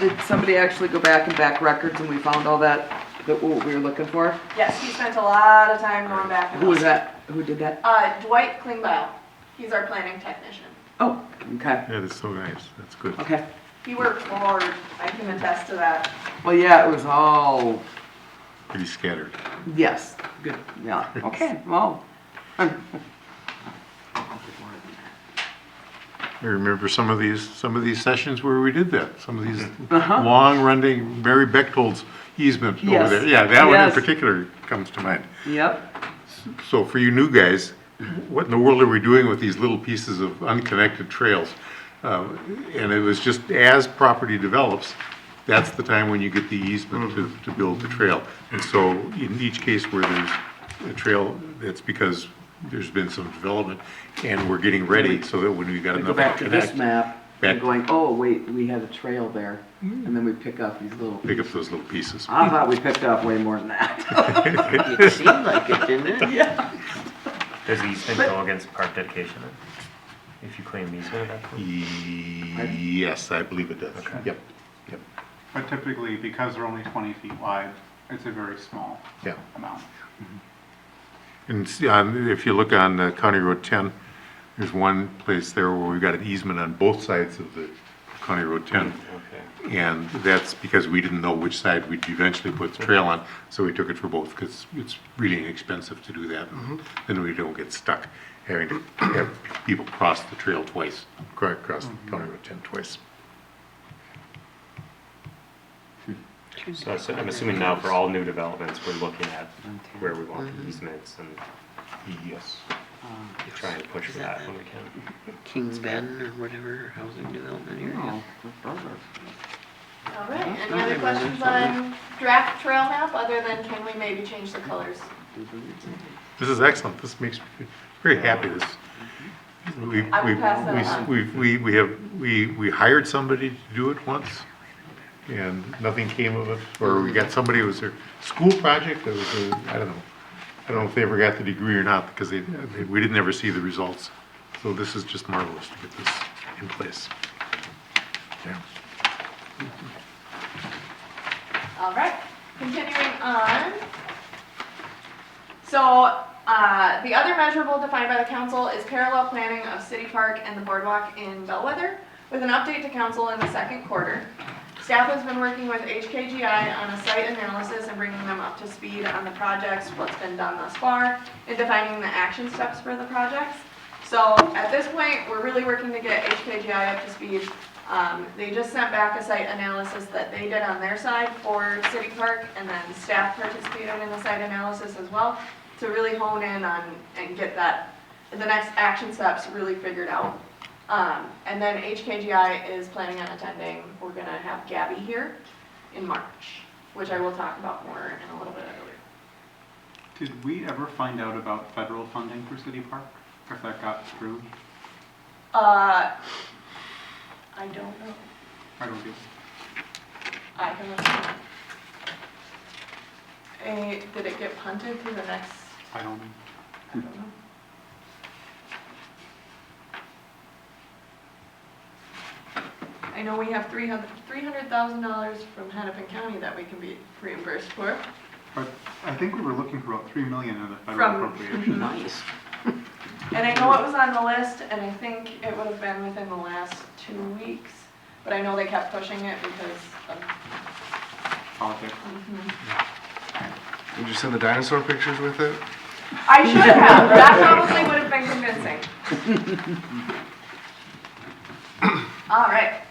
S4: did somebody actually go back and back records and we found all that what we were looking for?
S3: Yes, he spent a lot of time going back and
S4: Who was that? Who did that?
S3: Dwight Klingbeil. He's our planning technician.
S4: Oh, okay,
S1: That is so nice, that's good.
S4: okay.
S3: He worked hard. I can attest to that.
S4: Well, yeah, it was all,
S1: Pretty scattered.
S4: yes, good, yeah, okay, well.
S1: I remember some of these sessions where we did that, some of these long-running, Mary Bechtold's easement over
S4: Yes.
S1: there. Yeah, that one in
S4: Yes.
S1: particular comes to mind.
S4: Yep,
S1: So for you new guys, what in the world are we doing with these little pieces of unconnected trails? And it was just as property develops, that's the time when you get the easement to build the trail. And so in each case where there's a trail, it's because there's been some development and we're getting ready so that when we got
S4: we
S1: enough
S4: go back
S1: to
S4: to this
S1: connect,
S4: map,
S1: Back-
S4: and going, oh, wait, we had a trail there, and then we pick up these little.
S1: pick up those little pieces.
S4: I thought we picked up way more than that.
S2: It seemed like it, didn't it?
S4: Yeah.
S5: Does the easement go against park dedication then? If you claim easement at that point?
S1: Yes, I believe it does.
S5: Okay.
S1: Yep,
S9: But typically, because they're only 20 feet wide, it's a very small
S1: yeah.
S9: amount.
S1: And if you look on County Road 10, there's one place there where we've got an easement on both sides of the County Road 10.
S5: Okay.
S1: And that's because we didn't know which side we'd eventually put the trail on, so we took it for both, because it's really inexpensive to do that. Then we don't get stuck having to have people cross the trail twice, across County Road 10 twice.
S5: So I'm assuming now for all new developments, we're looking at where we want the easements and
S1: Yes.
S5: trying to push for that when we can.
S2: King's Bend or whatever housing development area.
S4: Oh,
S3: All right. Any other questions on draft trail map other than can we maybe change the colors?
S1: This is excellent. This makes me very happy. This,
S3: I will pass that on.
S1: we hired somebody to do it once, and nothing came of it. Or we got somebody, it was their school project. It was I don't know if they ever got the degree or not, because we didn't ever see the results. So this is just marvelous to get this in place. Yeah.
S3: All right. Continuing on. So the other measurable defined by the council is parallel planning of City Park and the boardwalk in Bellwether, with an update to council in the second quarter. Staff has been working with HKGI on a site analysis and bringing them up to speed on the projects, what's been done thus far, and defining the action steps for the projects. So at this point, we're really working to get HKGI up to speed. They just sent back a site analysis that they did on their side for City Park, and then staff participated in the site analysis as well to really hone in on and get the next action steps really figured out. And then HKGI is planning on attending. We're going to have Gabby here in March, which I will talk about more in a little bit earlier.
S9: Did we ever find out about federal funding for City Park? If that got through?
S3: I don't know.
S9: I don't know.
S3: I can look it up. did it get punted to the next?
S9: I don't know.
S3: I don't know. I know we have $300,000 from Hennepin County that we can be reimbursed for.
S9: But I think we were looking for about 3 million in the federal
S3: From-
S9: appropriation.
S2: Nice.
S3: And I know it was on the list, and I think it would have been within the last 2 weeks, but I know they kept pushing it because of.
S9: Politics.
S6: Did you send the dinosaur pictures with it?
S3: I should have, that probably would have been convincing. All right.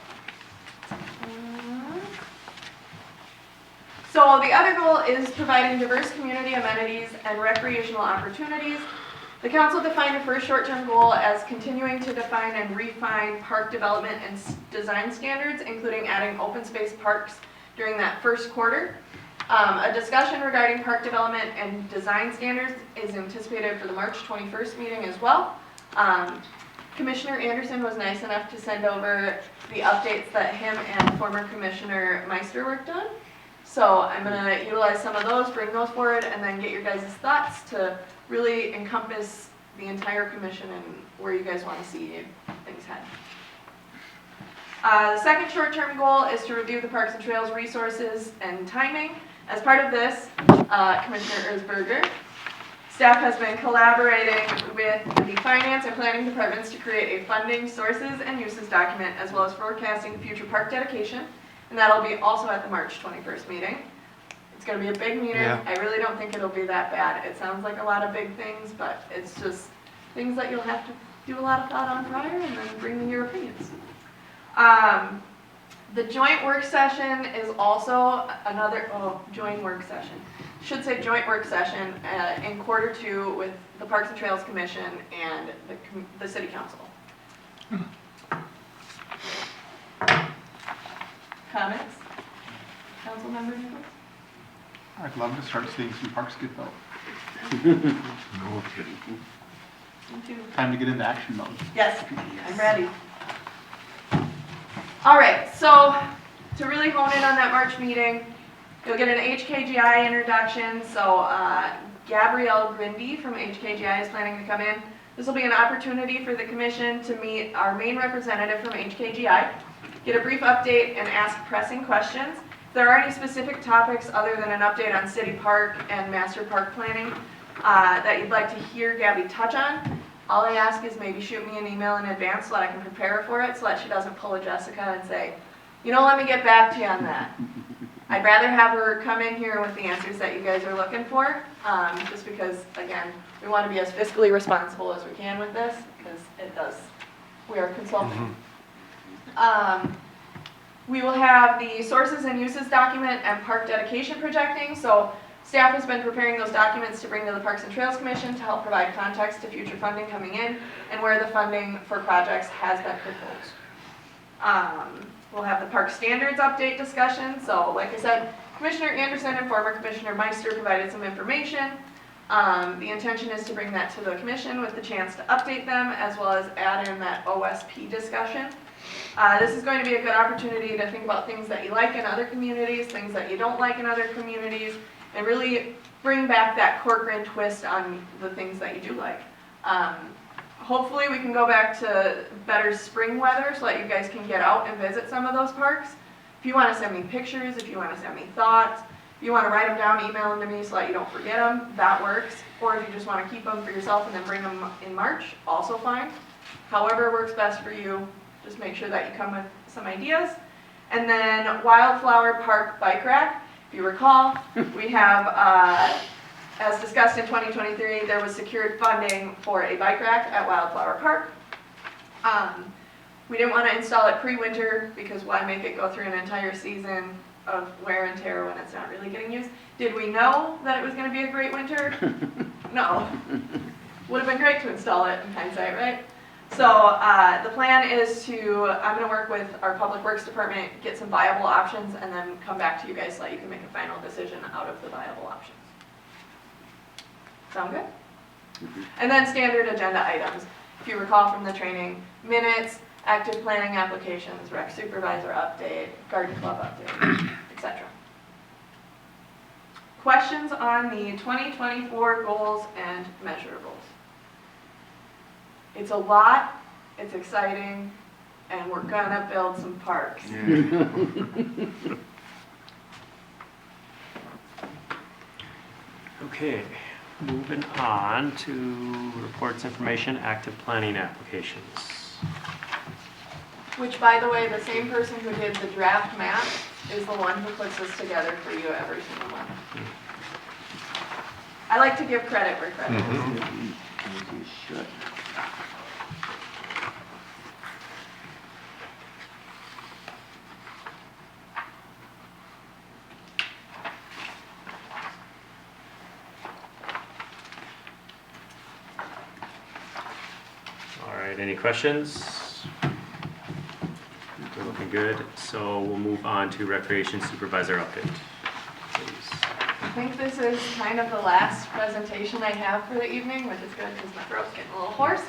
S3: So the other goal is providing diverse community amenities and recreational opportunities. The council defined a first short-term goal as continuing to define and refine park development and design standards, including adding open space parks during that first quarter. A discussion regarding park development and design standards is anticipated for the March 21st meeting as well. Commissioner Anderson was nice enough to send over the updates that him and former Commissioner Meister worked on. So I'm going to utilize some of those, bring those forward, and then get your guys' thoughts to really encompass the entire commission and where you guys want to see things head. The second short-term goal is to review the Parks and Trails resources and timing. As part of this, Commissioner Erzberger, staff has been collaborating with the finance and planning departments to create a funding sources and uses document, as well as forecasting future park dedication. And that'll be also at the March 21st meeting. It's gonna be a big meeting.
S6: Yeah.
S3: I really don't think it'll be that bad. It sounds like a lot of big things, but it's just things that you'll have to do a lot of thought on prior and then bring in your opinions. The joint work session is also another, joint work session. Should say joint work session in Q2 with the Parks and Trails Commission and the City Council. Comments? Council members?
S9: I'd love to start seeing some parks get built.
S1: No kidding.
S3: Me too.
S9: Time to get into action mode.
S3: Yes, I'm ready. All right, so to really hone in on that March meeting, you'll get an HKGI introduction. So Gabrielle Grindy from HKGI is planning to come in. This will be an opportunity for the commission to meet our main representative from HKGI, get a brief update and ask pressing questions. If there are any specific topics other than an update on city park and master park planning that you'd like to hear Gabby touch on, all I ask is maybe shoot me an email in advance so that I can prepare her for it, so that she doesn't pull a Jessica and say, you know, let me get back to you on that. I'd rather have her come in here with the answers that you guys are looking for, just because, again, we want to be as fiscally responsible as we can with this, because we are consulting. We will have the sources and uses document and park dedication projecting. So staff has been preparing those documents to bring to the Parks and Trails Commission to help provide context to future funding coming in and where the funding for projects has been proposed. We'll have the park standards update discussion. So like I said, Commissioner Anderson and former Commissioner Meister provided some information. The intention is to bring that to the commission with the chance to update them, as well as add in that OSP discussion. This is going to be a good opportunity to think about things that you like in other communities, things that you don't like in other communities, and really bring back that Corcoran twist on the things that you do like. Hopefully we can go back to better spring weather so that you guys can get out and visit some of those parks. If you want to send me pictures, if you want to send me thoughts, if you want to write them down, email them to me so that you don't forget them, that works. Or if you just want to keep them for yourself and then bring them in March, also fine. However works best for you. Just make sure that you come with some ideas. And then Wildflower Park Bike Rack. If you recall, we have, as discussed in 2023, there was secured funding for a bike rack at Wildflower Park. We didn't want to install it pre-winter because why make it go through an entire season of wear and tear when it's not really getting used? Did we know that it was going to be a great winter? No. Would have been great to install it in hindsight, right? So the plan is I'm going to work with our Public Works Department, get some viable options, and then come back to you guys so that you can make a final decision out of the viable options. Sound good? And then standard agenda items. If you recall from the training, minutes, active planning applications, rec supervisor update, garden club update, etc. questions on the 2024 goals and measurables? It's a lot, it's exciting, and we're gonna build some parks.
S5: Okay, moving on to reports, information, active planning applications.
S3: Which, by the way, the same person who did the draft map is the one who puts this together for you every single month. I like to give credit where credit is due.
S4: As you should.
S5: All right, any questions? We're looking good, so we'll move on to recreation supervisor update. Please.
S3: I think this is kind of the last presentation I have for the evening, which is good because my throat's getting a little hoarse.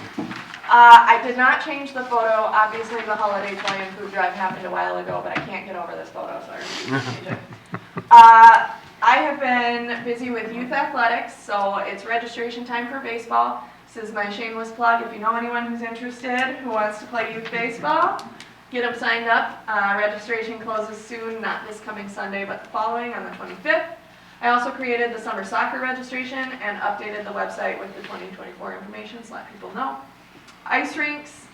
S3: I did not change the photo. Obviously, the holiday toy and food drive happened a while ago, but I can't get over this photo, so I refuse to change it. I have been busy with youth athletics, so it's registration time for baseball. This is my shameless plug. If you know anyone who's interested who wants to play youth baseball, get them signed up. Registration closes soon, not this coming Sunday, but the following on the 25th. I also created the summer soccer registration and updated the website with the 2024 information to let people know. Ice rinks.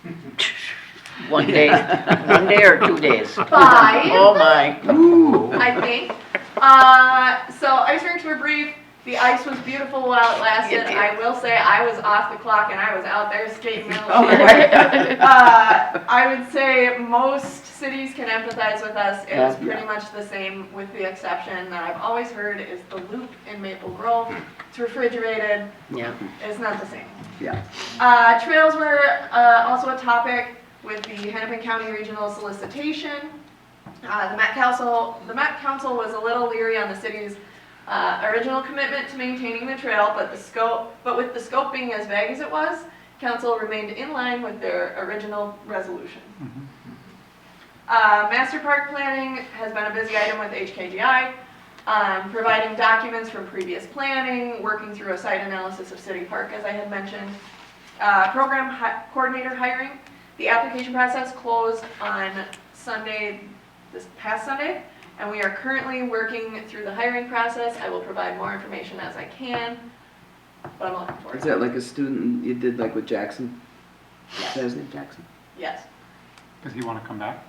S2: 1 day, 1 day or 2 days?
S3: 5.
S2: Oh my.
S3: I think. So ice rinks were brief. The ice was beautiful while it lasted. I will say I was off the clock and I was out there skating. I would say most cities can empathize with us. It was pretty much the same, with the exception that I've always heard is the Loop in Maple Grove. It's refrigerated.
S2: Yeah.
S3: It's not the same.
S4: Yeah.
S3: Trails were also a topic with the Hennepin County Regional Solicitation. The Met Council was a little leery on the city's original commitment to maintaining the trail, but with the scope being as vague as it was, council remained in line with their original resolution. Master park planning has been a busy item with HKGI, providing documents from previous planning, working through a site analysis of city park, as I had mentioned. Program coordinator hiring. The application process closed on Sunday, this past Sunday, and we are currently working through the hiring process. I will provide more information as I can, but I'm looking forward
S4: Is
S3: to it.
S4: that like a student you did like with Jackson?
S3: Yes.
S4: Is that his name, Jackson?
S3: Yes.
S9: Does he want to come back?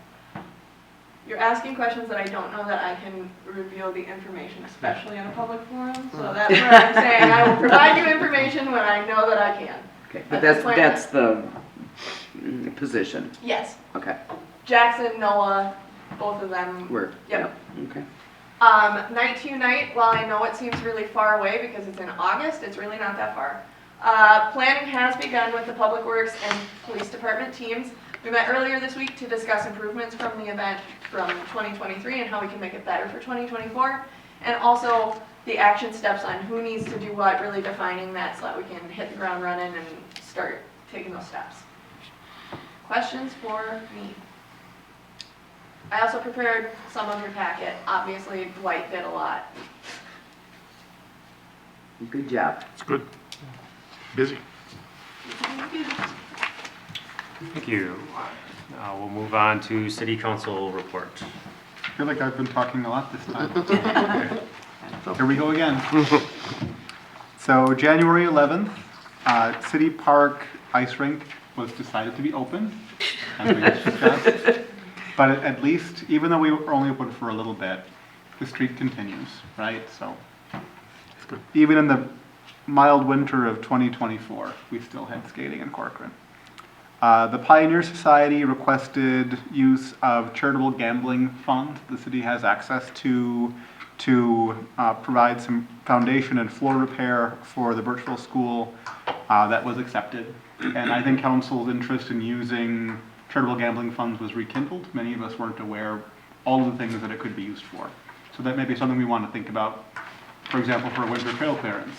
S3: You're asking questions that I don't know that I can reveal the information, especially in a public forum. So that's where I'm saying I will provide you information when I know that I can.
S4: Okay,
S3: At
S4: but
S3: this point-
S4: that's the position.
S3: Yes.
S4: Okay.
S3: Jackson, Noah, both of them.
S4: Word.
S3: Yep.
S4: Okay.
S3: Night to night, while I know it seems really far away because it's in August, it's really not that far. Planning has begun with the Public Works and Police Department teams. We met earlier this week to discuss improvements from the event from 2023 and how we can make it better for 2024. And also the action steps on who needs to do what, really defining that so that we can hit the ground running and start taking those steps. Questions for me? I also prepared some of your packet. Obviously, Dwight did a lot.
S4: Good job.
S1: It's good. Busy.
S5: Thank you. Now we'll move on to city council report.
S9: I feel like I've been talking a lot this time. Here we go again. So January 11th, City Park Ice Rink was decided to be open, as we just discussed. But at least, even though we were only open for a little bit, the streak continues, right? So even in the mild winter of 2024, we still had skating in Corcoran. The Pioneer Society requested use of charitable gambling funds the city has access to provide some foundation and floor repair for the Birchville School. That was accepted. And I think council's interest in using charitable gambling funds was rekindled. Many of us weren't aware all of the things that it could be used for. So that may be something we want to think about, for example, for winter trail clearance.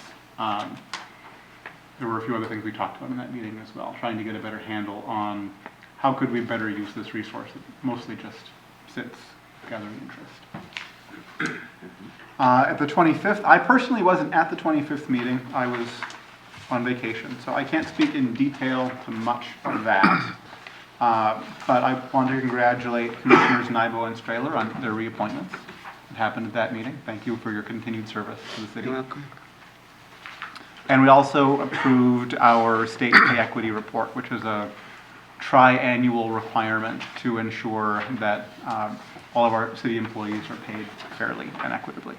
S9: There were a few other things we talked about in that meeting as well, trying to get a better handle on how could we better use this resource that mostly just sits gathering interest. At the 25th, I personally wasn't at the 25th meeting. I was on vacation, so I can't speak in detail to much of that. But I want to congratulate Commissioners Nybo and Strahler on their reappointments. It happened at that meeting. Thank you for your continued service to the city.
S2: You're welcome.
S9: And we also approved our state pay equity report, which is a tri-annual requirement to ensure that all of our city employees are paid fairly and equitably.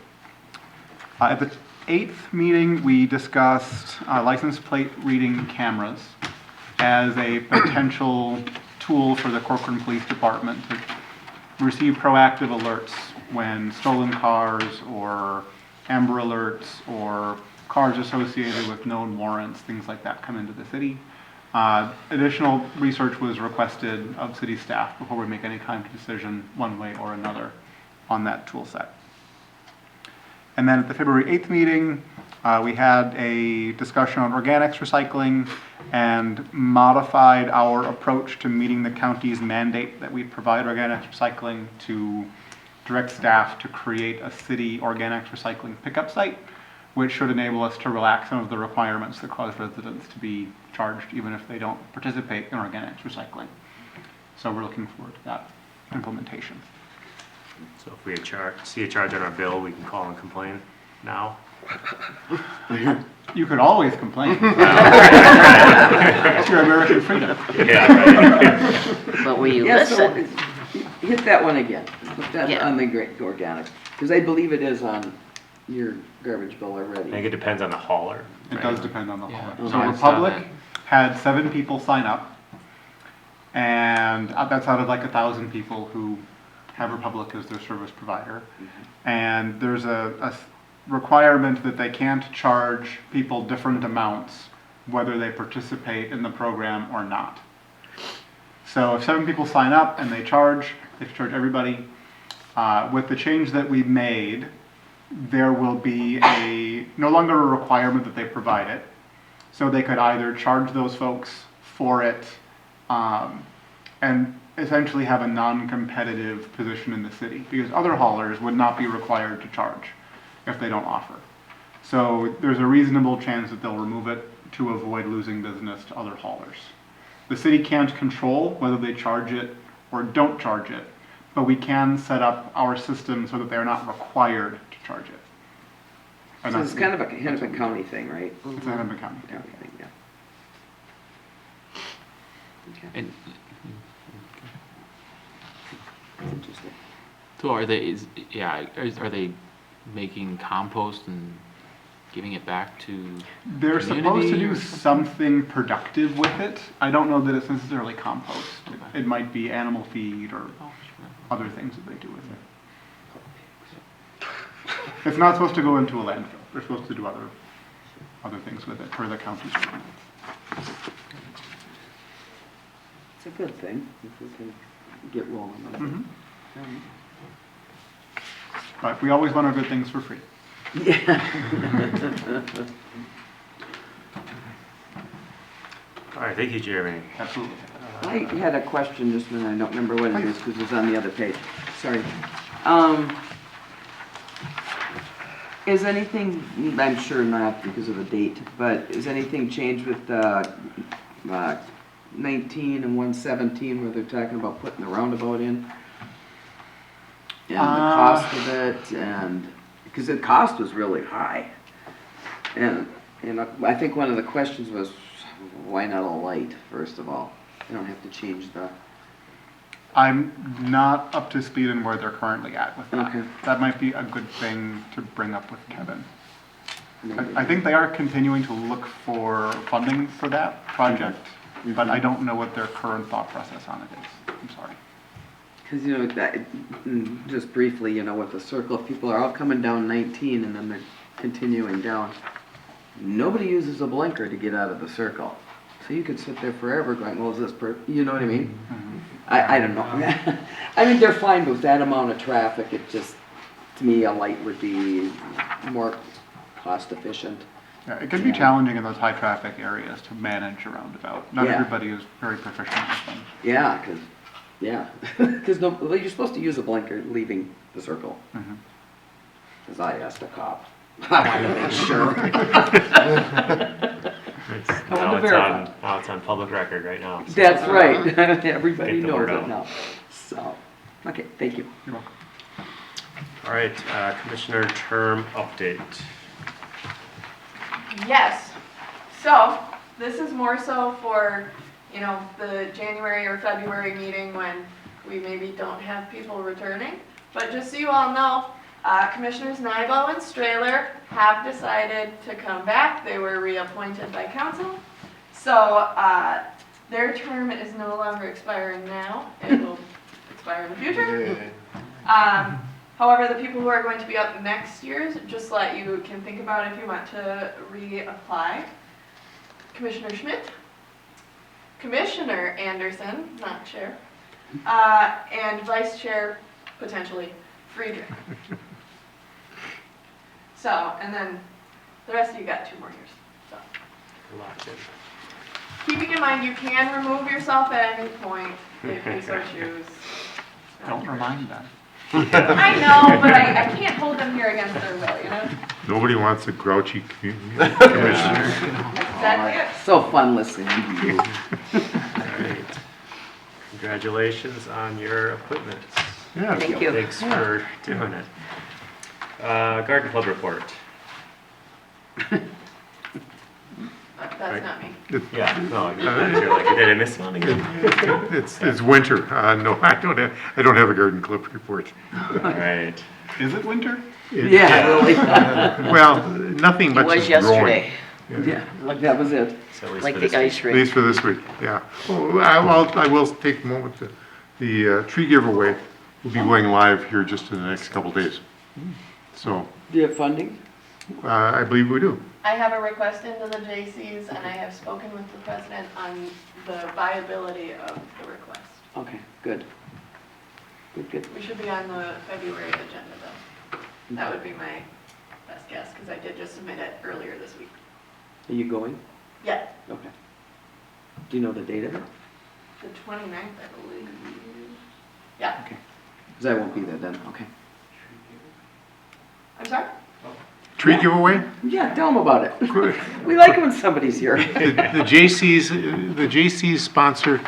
S9: At the 8th meeting, we discussed license plate reading cameras as a potential tool for the Corcoran Police Department to receive proactive alerts when stolen cars or Amber Alerts or cars associated with known warrants, things like that, come into the city. Additional research was requested of city staff before we make any kind of decision one way or another on that tool set. And then at the February 8th meeting, we had a discussion on organics recycling and modified our approach to meeting the county's mandate that we provide organics recycling to direct staff to create a city organics recycling pickup site, which should enable us to relax some of the requirements that cause residents to be charged even if they don't participate in organics recycling. So we're looking forward to that implementation.
S5: So if we see a charge on our bill, we can call and complain now.
S9: You could always complain. That's your American freedom.
S5: Yeah, right.
S2: But will you
S4: Yeah, so
S2: listen?
S4: hit that one again. Put that
S2: Yeah.
S4: on the organic, because I believe it is on your garbage bill
S5: I think
S4: already.
S5: it depends on the hauler.
S9: It does depend on the
S10: Yeah.
S9: hauler.
S10: Okay.
S9: So
S10: I saw
S9: Republic
S10: that.
S9: had 7 people sign up, and that's out of like 1,000 people who have Republic as their service provider. And there's a requirement that they can't charge people different amounts whether they participate in the program or not. So if 7 people sign up and they have to charge everybody. With the change that we made, there will be no longer a requirement that they provide it. So they could either charge those folks for it and essentially have a non-competitive position in the city, because other haulers would not be required to charge if they don't offer. So there's a reasonable chance that they'll remove it to avoid losing business to other haulers. The city can't control whether they charge it or don't charge it, but we can set up our system so that they're not required to charge it. And
S4: So it's
S9: that's-
S4: kind of a Hennepin County thing, right?
S9: It's a Hennepin County.
S4: County thing, yeah. Okay.
S10: And
S4: That's interesting.
S10: so are they making compost and giving it back to
S9: They're supposed to
S10: community
S9: do
S10: or something?
S9: something productive with it. I don't know that it's necessarily compost.
S10: Okay.
S9: It might be animal feed or
S10: Oh, sure.
S9: other things that they do with it. It's not supposed to go into a landfill. They're supposed to do other things with it per the county's ordinance.
S4: It's a good thing, if we can get rolling with it.
S9: Mhm.
S4: Um,
S9: But we always want our good things for free.
S5: All right, thank you, Jeremy.
S9: Absolutely.
S4: I had a question just a minute, I don't remember what it is, because it's on the other page, sorry. Is anything, I'm sure not because of the date, but is anything changed with 19 and 117 where they're talking about putting the roundabout in? And the cost of it, and, because the cost was really high. And I think one of the questions was, why not a light, first of all? You don't have to change the,
S9: I'm not up to speed on where they're currently at with that.
S4: Okay.
S9: That might be a good thing to bring up with Kevin.
S4: maybe.
S9: I think they are continuing to look for funding for that project, but I don't know what their current thought process on it is. I'm sorry.
S4: Because, you know, just briefly, you know, with the circle, people are all coming down 19 and then they're continuing down. Nobody uses a blinker to get out of the circle. So you could sit there forever going, well, is this you know what I mean? I don't know. I mean, they're fine with that amount of traffic. It just, to me, a light would be more cost efficient.
S9: Yeah, it can be challenging in those high traffic areas to manage a roundabout. Not
S4: Yeah.
S9: everybody is very proficient with them.
S4: Yeah, because you're supposed to use a blinker leaving the circle.
S9: Mhm.
S4: Cause I asked a cop. I wanted to make sure.
S5: Now it's on public record right now. So.
S4: That's right. Everybody
S5: Get the
S4: knows
S5: word
S4: it
S5: out.
S4: now. So, okay, thank you.
S9: You're welcome.
S5: All right, commissioner term update.
S3: Yes. So, this is more so for, the January or February meeting when we maybe don't have people returning. But just so you all know, Commissioners Nybo and Strahler have decided to come back. They were reappointed by council. So, their term is no longer expiring now. It will expire in the future. However, the people who are going to be up next year, just let you can think about if you want to reapply. Commissioner Schmidt, Commissioner Anderson, not chair, and Vice Chair, potentially, Friedrich. So, and then the rest of you got 2 more years. So,
S5: Locked in.
S3: keeping in mind you can remove yourself at any point if you so choose.
S9: Don't remind them.
S3: I know, but I can't hold them here against their will,
S1: Nobody wants a grouchy commissioner.
S3: Exactly it.
S4: So fun listening to you.
S5: All right. Congratulations on your appointments.
S1: Yeah.
S2: Thank you.
S5: Thanks for doing it. Garden club report.
S3: That's not me.
S5: Yeah, no, you're like, did I miss one again?
S1: It's winter. No, I don't have a garden club report.
S5: All right.
S9: Is it winter?
S4: Yeah, really.
S1: Well, nothing
S2: It
S1: much
S2: was
S1: is growing.
S2: yesterday,
S4: Yeah, that was it.
S5: So at least
S2: like
S5: for
S2: the
S5: this week.
S2: ice
S1: At
S2: rink.
S1: least for this week, yeah. Oh, I will take a moment. The tree giveaway will be going live here just in the next couple days. So,
S4: Do you have funding?
S1: I believe we do.
S3: I have a request into the J.C.'s and I have spoken with the president on the viability of the request.
S4: Okay, good. Good.
S3: We should be on the February agenda though. That would be my best guess because I did just submit it earlier this week.
S4: Are you going?
S3: Yeah,
S4: Okay. Do you know the date of it?
S3: the 29th, I believe. Yeah,
S4: Because I won't be there then, okay.
S3: I'm sorry?
S1: Tree giveaway?
S4: Yeah, tell them about it. We like it when somebody's here.
S1: The J.C.'s sponsor,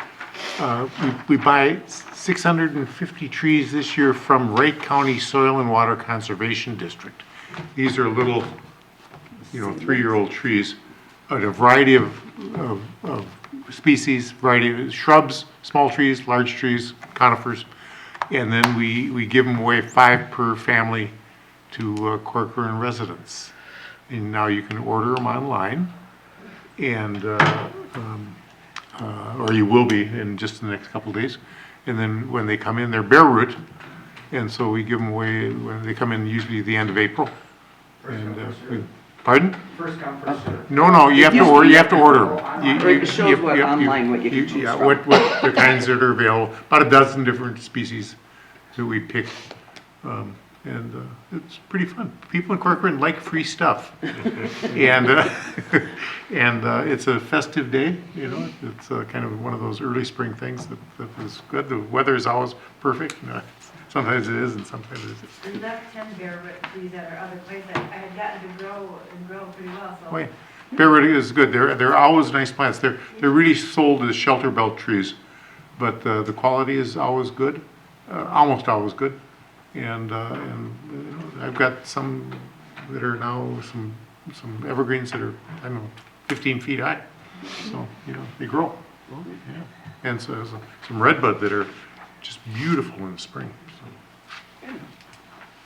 S1: we buy 650 trees this year from Wright County Soil and Water Conservation District. These are little, 3-year-old trees, a variety of species, variety of shrubs, small trees, large trees, conifers, and then we give them away 5 per family to Corcoran residents. And now you can order them online, and or you will be in just the next couple of days. And then when they come in, they're bare root, and so we give them away when they come in, usually the end of April. And pardon?
S7: First come, first served.
S1: No, you have to order. You have to order them.
S4: Or it shows what online what you can choose
S1: Yeah,
S4: from.
S1: what the kinds that are available. About a dozen different species that we pick. And it's pretty fun. People in Corcoran like free stuff. And it's a festive day, It's kind of one of those early spring things that is good. The weather is always perfect. Sometimes it is and sometimes it isn't.
S8: We left 10 bare root trees at our other place that I had gotten to grow pretty well, so.
S1: Oh, yeah. Bare root is good. They're always nice plants. They're really sold as shelter belt trees, but the quality is always good, almost always good. And I've got some that are now some evergreens that are 15 feet high. So they grow. Yeah. And so there's some redbud that are just beautiful in the spring. So.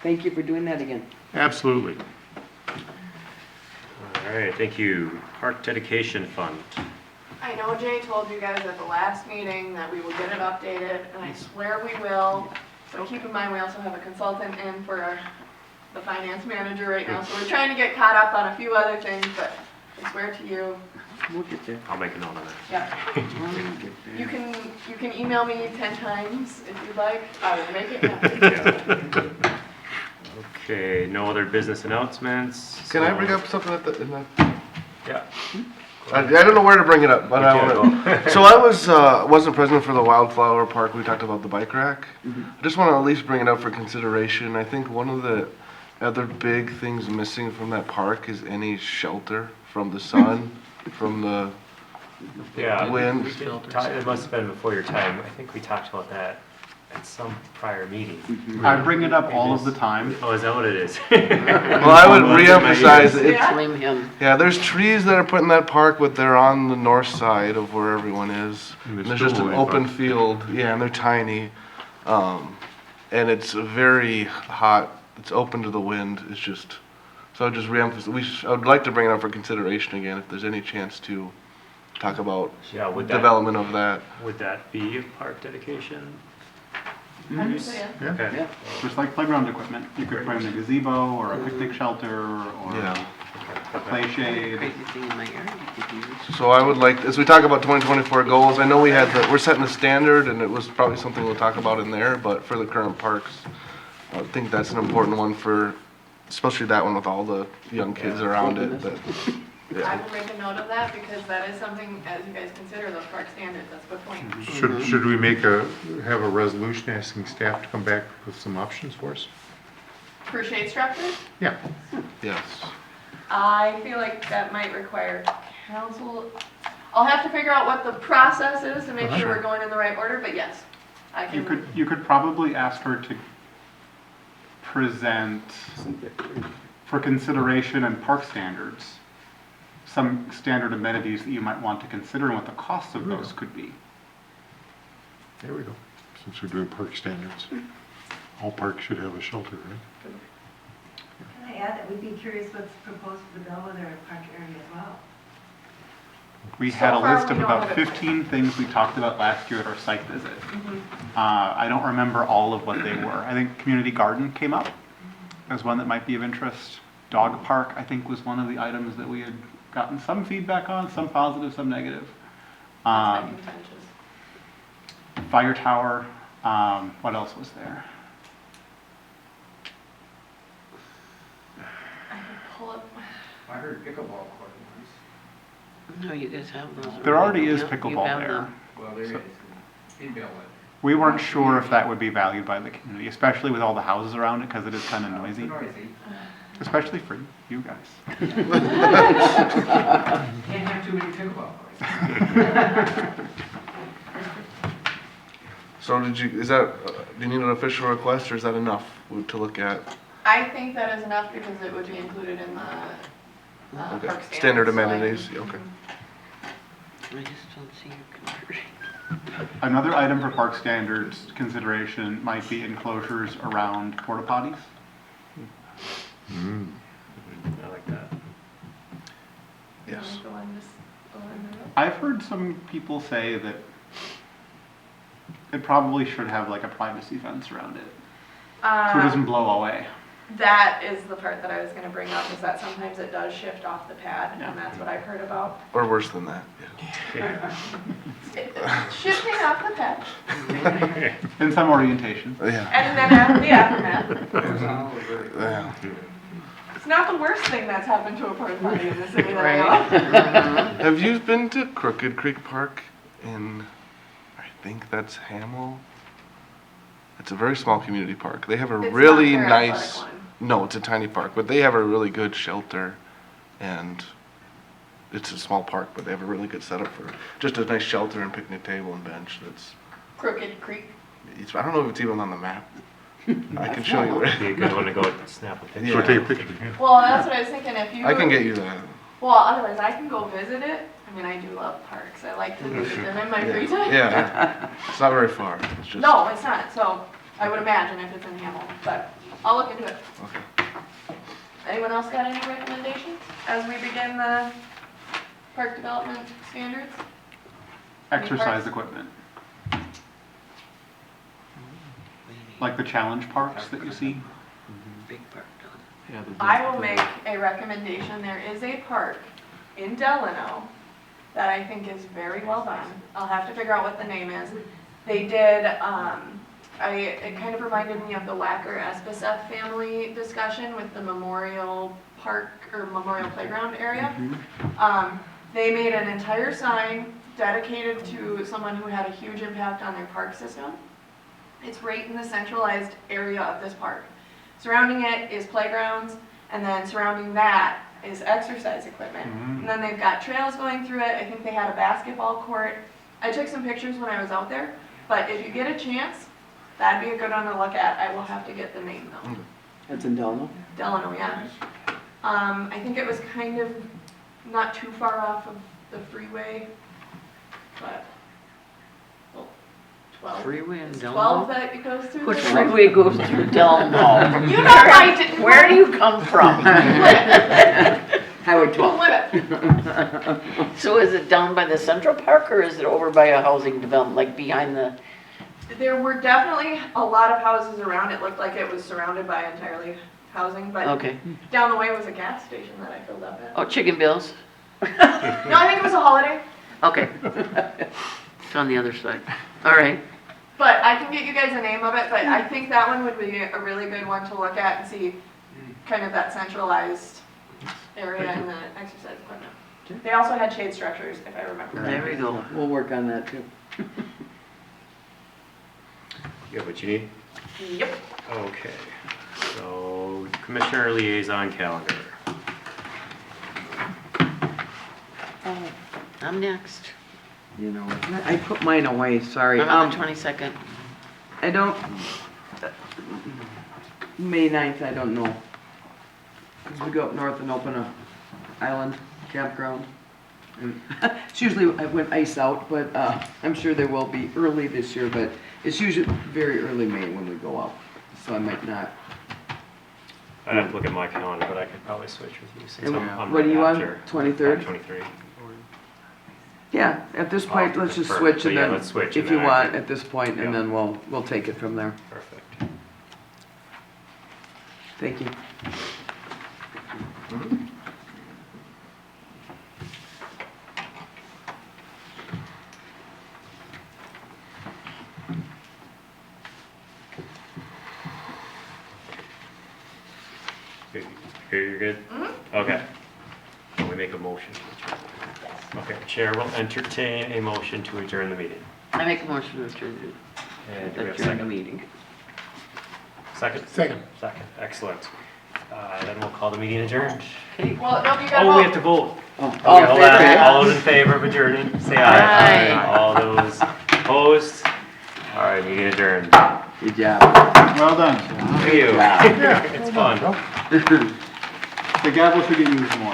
S4: Thank you for doing that again.
S1: Absolutely.
S5: All right, thank you. Park Dedication Fund.
S3: I know Jay told you guys at the last meeting that we will get it updated, and I swear we will. So keep in mind, we also have a consultant in for the finance manager right now, so we're trying to get caught up on a few other things, but I swear to you,
S4: We'll get there.
S5: I'll make a note of that.
S3: yeah. You can email me 10 times if you'd like. I will make it happen.
S5: Okay, no other business announcements.
S6: Can I
S5: so-
S6: bring up something in the
S5: Yeah.
S6: I don't know where to bring it up, but I
S5: Yeah,
S6: want to. So I wasn't present for the Wildflower Park. We talked about the bike rack. I just want to at least bring it up for consideration. I think one of the other big things missing from that park is any shelter from the sun, from the
S5: Yeah.
S6: wind.
S5: It must have been before your time. I think we talked about that at some prior meeting.
S9: I bring it up all of the time.
S5: Oh, is that what it is?
S6: Well, I would reemphasize it.
S3: Yeah.
S2: Blame him.
S6: Yeah, there's trees that are put in that park, but they're on the north side of where everyone is.
S1: And
S6: And
S1: they're
S6: there's just
S1: still
S6: an
S1: way
S6: open
S1: back.
S6: field, yeah, and they're tiny. And it's very hot, it's open to the wind, it's just, so I would just reemphasize, I would like to bring it up for consideration again, if there's any chance to talk about
S5: Yeah,
S6: development of that.
S5: would that be a park dedication?
S3: I would say yes.
S5: Okay.
S9: Just like playground equipment. You could put in a gazebo or a picnic shelter or
S6: Yeah.
S9: a play shade.
S2: Crazy thing in my yard you could use.
S6: So I would like, as we talk about 2024 goals, I know we had we're setting the standard, and it was probably something we'll talk about in there, but for the current parks, I think that's an important one for, especially that one with all the young kids around it. That,
S3: I
S6: yeah.
S3: will make a note of that because that is something, as you guys consider those park standards, that's a good point.
S1: Should we have a resolution asking staff to come back with some options for us?
S3: For shade structures,
S1: Yeah.
S6: Yes.
S3: I feel like that might require council. I'll have to figure out what the process is to make sure we're going in the right order, but yes, I
S9: You
S3: can.
S9: could probably ask her to present for consideration and park standards, some standard amenities that you might want to consider and what the cost of those could be.
S1: There we go. Since we're doing park standards. All parks should have a shelter, right?
S8: Can I add that we'd be curious what's proposed for the Belvedere Park area as well?
S9: We
S3: So
S9: had a
S3: far,
S9: list of
S3: we don't
S9: about
S3: have it.
S9: 15 things we talked about last year at our site visit.
S3: Mhm.
S9: I don't remember all of what they were. I think community garden came up as one that might be of interest. Dog park, I think, was one of the items that we had gotten some feedback on, some positive, some negative.
S3: That's my contentious.
S9: Fire tower, what else was there?
S3: I can pull up.
S7: I heard pickleball court once.
S2: No, you guys have those.
S9: There already is
S2: Yeah, you
S9: pickleball
S2: have
S9: there.
S2: them.
S7: Well, there is, in Bellwood.
S9: We weren't sure if that would be valued by the community, especially with all the houses around it, because it is kind of noisy,
S7: Noisy.
S9: especially for you guys.
S7: Can't have too many pickleball courts.
S6: So is that, do you need an official request, or is that enough to look at?
S3: I think that is enough because it would be included in the
S6: Okay.
S3: park standards.
S6: Standard
S3: so I
S6: amenities,
S3: can-
S6: okay.
S2: I just don't see you converting.
S9: Another item for park standards consideration might be enclosures around porta potties.
S5: I like that.
S6: Yes.
S3: Make the one just over in the middle.
S9: I've heard some people say that it probably should have like a privacy fence around it, so it doesn't blow away.
S3: That is the part that I was gonna bring up, is that sometimes it does shift off the pad,
S9: Yeah.
S3: and that's what I've heard about.
S6: Or worse than that, yeah.
S3: Shifting off the pad,
S9: In some orientation.
S6: Yeah.
S3: and then after the aftermath.
S7: It's all very-
S6: Yeah.
S3: It's not the worst thing that's happened to a porta potty in the city that I know.
S2: Right.
S6: Have you been to Crooked Creek Park in, I think that's Hamel? It's a very small community park. They have a
S3: It's
S6: really
S3: not their
S6: nice,
S3: athletic one.
S6: no, it's a tiny park, but they have a really good shelter, and it's a small park, but they have a really good setup for just a nice shelter and picnic table and bench. That's,
S3: Crooked Creek.
S6: I don't know if it's even on the map. I can show you
S5: Be a
S6: where.
S5: good one to go snap a picture.
S6: Yeah.
S1: So take a picture, yeah.
S3: Well, that's what I was thinking, if you.
S6: I can get you that.
S3: Well, otherwise I can go visit it. I mean, I do love parks. I like to visit them in my free time.
S6: Yeah, it's not very far. It's just.
S3: No, it's not, so I would imagine if it's in Hamel, but I'll look into it.
S6: Okay.
S3: Anyone else got any recommendations as we begin the park development standards?
S9: Exercise equipment, like the challenge parks that you see.
S2: Big park done.
S10: Yeah,
S3: I will make a recommendation. There is a park in Delano that I think is very well done. I'll have to figure out what the name is. They did, it kind of reminded me of the Wacker-Espeseth family discussion with the Memorial Park or Memorial Playground area. They made an entire sign dedicated to someone who had a huge impact on their park system. It's right in the centralized area of this park. Surrounding it is playgrounds, and then surrounding that is exercise equipment. And then they've got trails going through it. I think they had a basketball court. I took some pictures when I was out there, but if you get a chance, that'd be a good one to look at. I will have to get the name though.
S4: That's in Delano?
S3: Delano, yeah. I think it was kind of not too far off of the freeway, but, well, 12.
S2: Freeway in
S3: 12
S2: Delano?
S3: that it goes through.
S2: Which
S3: there?
S2: freeway goes through Delano?
S3: You know I didn't.
S2: Where do you come from?
S4: Highway 12.
S3: Flip
S2: So is it down by the Central Park or is it over by a housing development, like behind the,
S3: it. There were definitely a lot of houses around. It looked like it was surrounded by entirely housing, but
S2: okay.
S3: down the way was a gas station that I filled up at.
S2: Oh, Chicken Bill's?
S3: No, I think it was a Holiday,
S2: Okay. It's on the other side. All right.
S3: but I can get you guys a name of it, but I think that one would be a really good one to look at and see kind of that centralized area and the exercise equipment. They also had shade structures, if I remember
S2: There
S3: right.
S2: we go.
S4: We'll work on that too.
S5: You have what you need?
S3: Yep.
S5: Okay, so Commissioner Liaison Calendar.
S2: I'm next.
S4: You know, I put mine away, sorry.
S2: I'm on the 22nd.
S4: I don't, May 9th, I don't know. 'Cause we go up north and open a island campground. And it's usually when ice out, but I'm sure there will be early this year, but it's usually very early May when we go out. So I might not.
S5: I'd have to look at my calendar, but I could probably switch with you since
S4: And
S5: I'm
S4: what are
S5: right
S4: you on,
S5: after.
S4: 23rd?
S5: 23.
S4: Yeah, at this point, let's just
S5: Perfect.
S4: switch
S5: So
S4: and
S5: yeah,
S4: then,
S5: let's switch
S4: if
S5: and
S4: you
S5: then I
S4: want,
S5: can-
S4: at this point, and
S5: Yeah.
S4: then we'll take it from there.
S5: Perfect.
S4: Thank you.
S5: You're good? Okay. Can we make a motion to adjourn? Okay, Chair will entertain a motion to adjourn the meeting.
S2: I make a motion to adjourn
S5: And do we have a
S2: the
S5: second?
S2: meeting.
S5: Second?
S1: Second.
S5: Second, excellent. Then we'll call the meeting adjourned.
S2: Okay.
S3: Well, no, you gotta
S5: Oh, we
S3: vote.
S5: have to vote.
S4: Oh,
S5: Okay, hold on.
S4: favor?
S5: All those in favor of adjourning, say aye.
S2: Aye.
S5: All those opposed? All right, meeting adjourned.
S4: Good job.
S9: Well done.
S5: Thank you.
S4: Good job.
S5: It's fun.
S9: The gavel should get used more.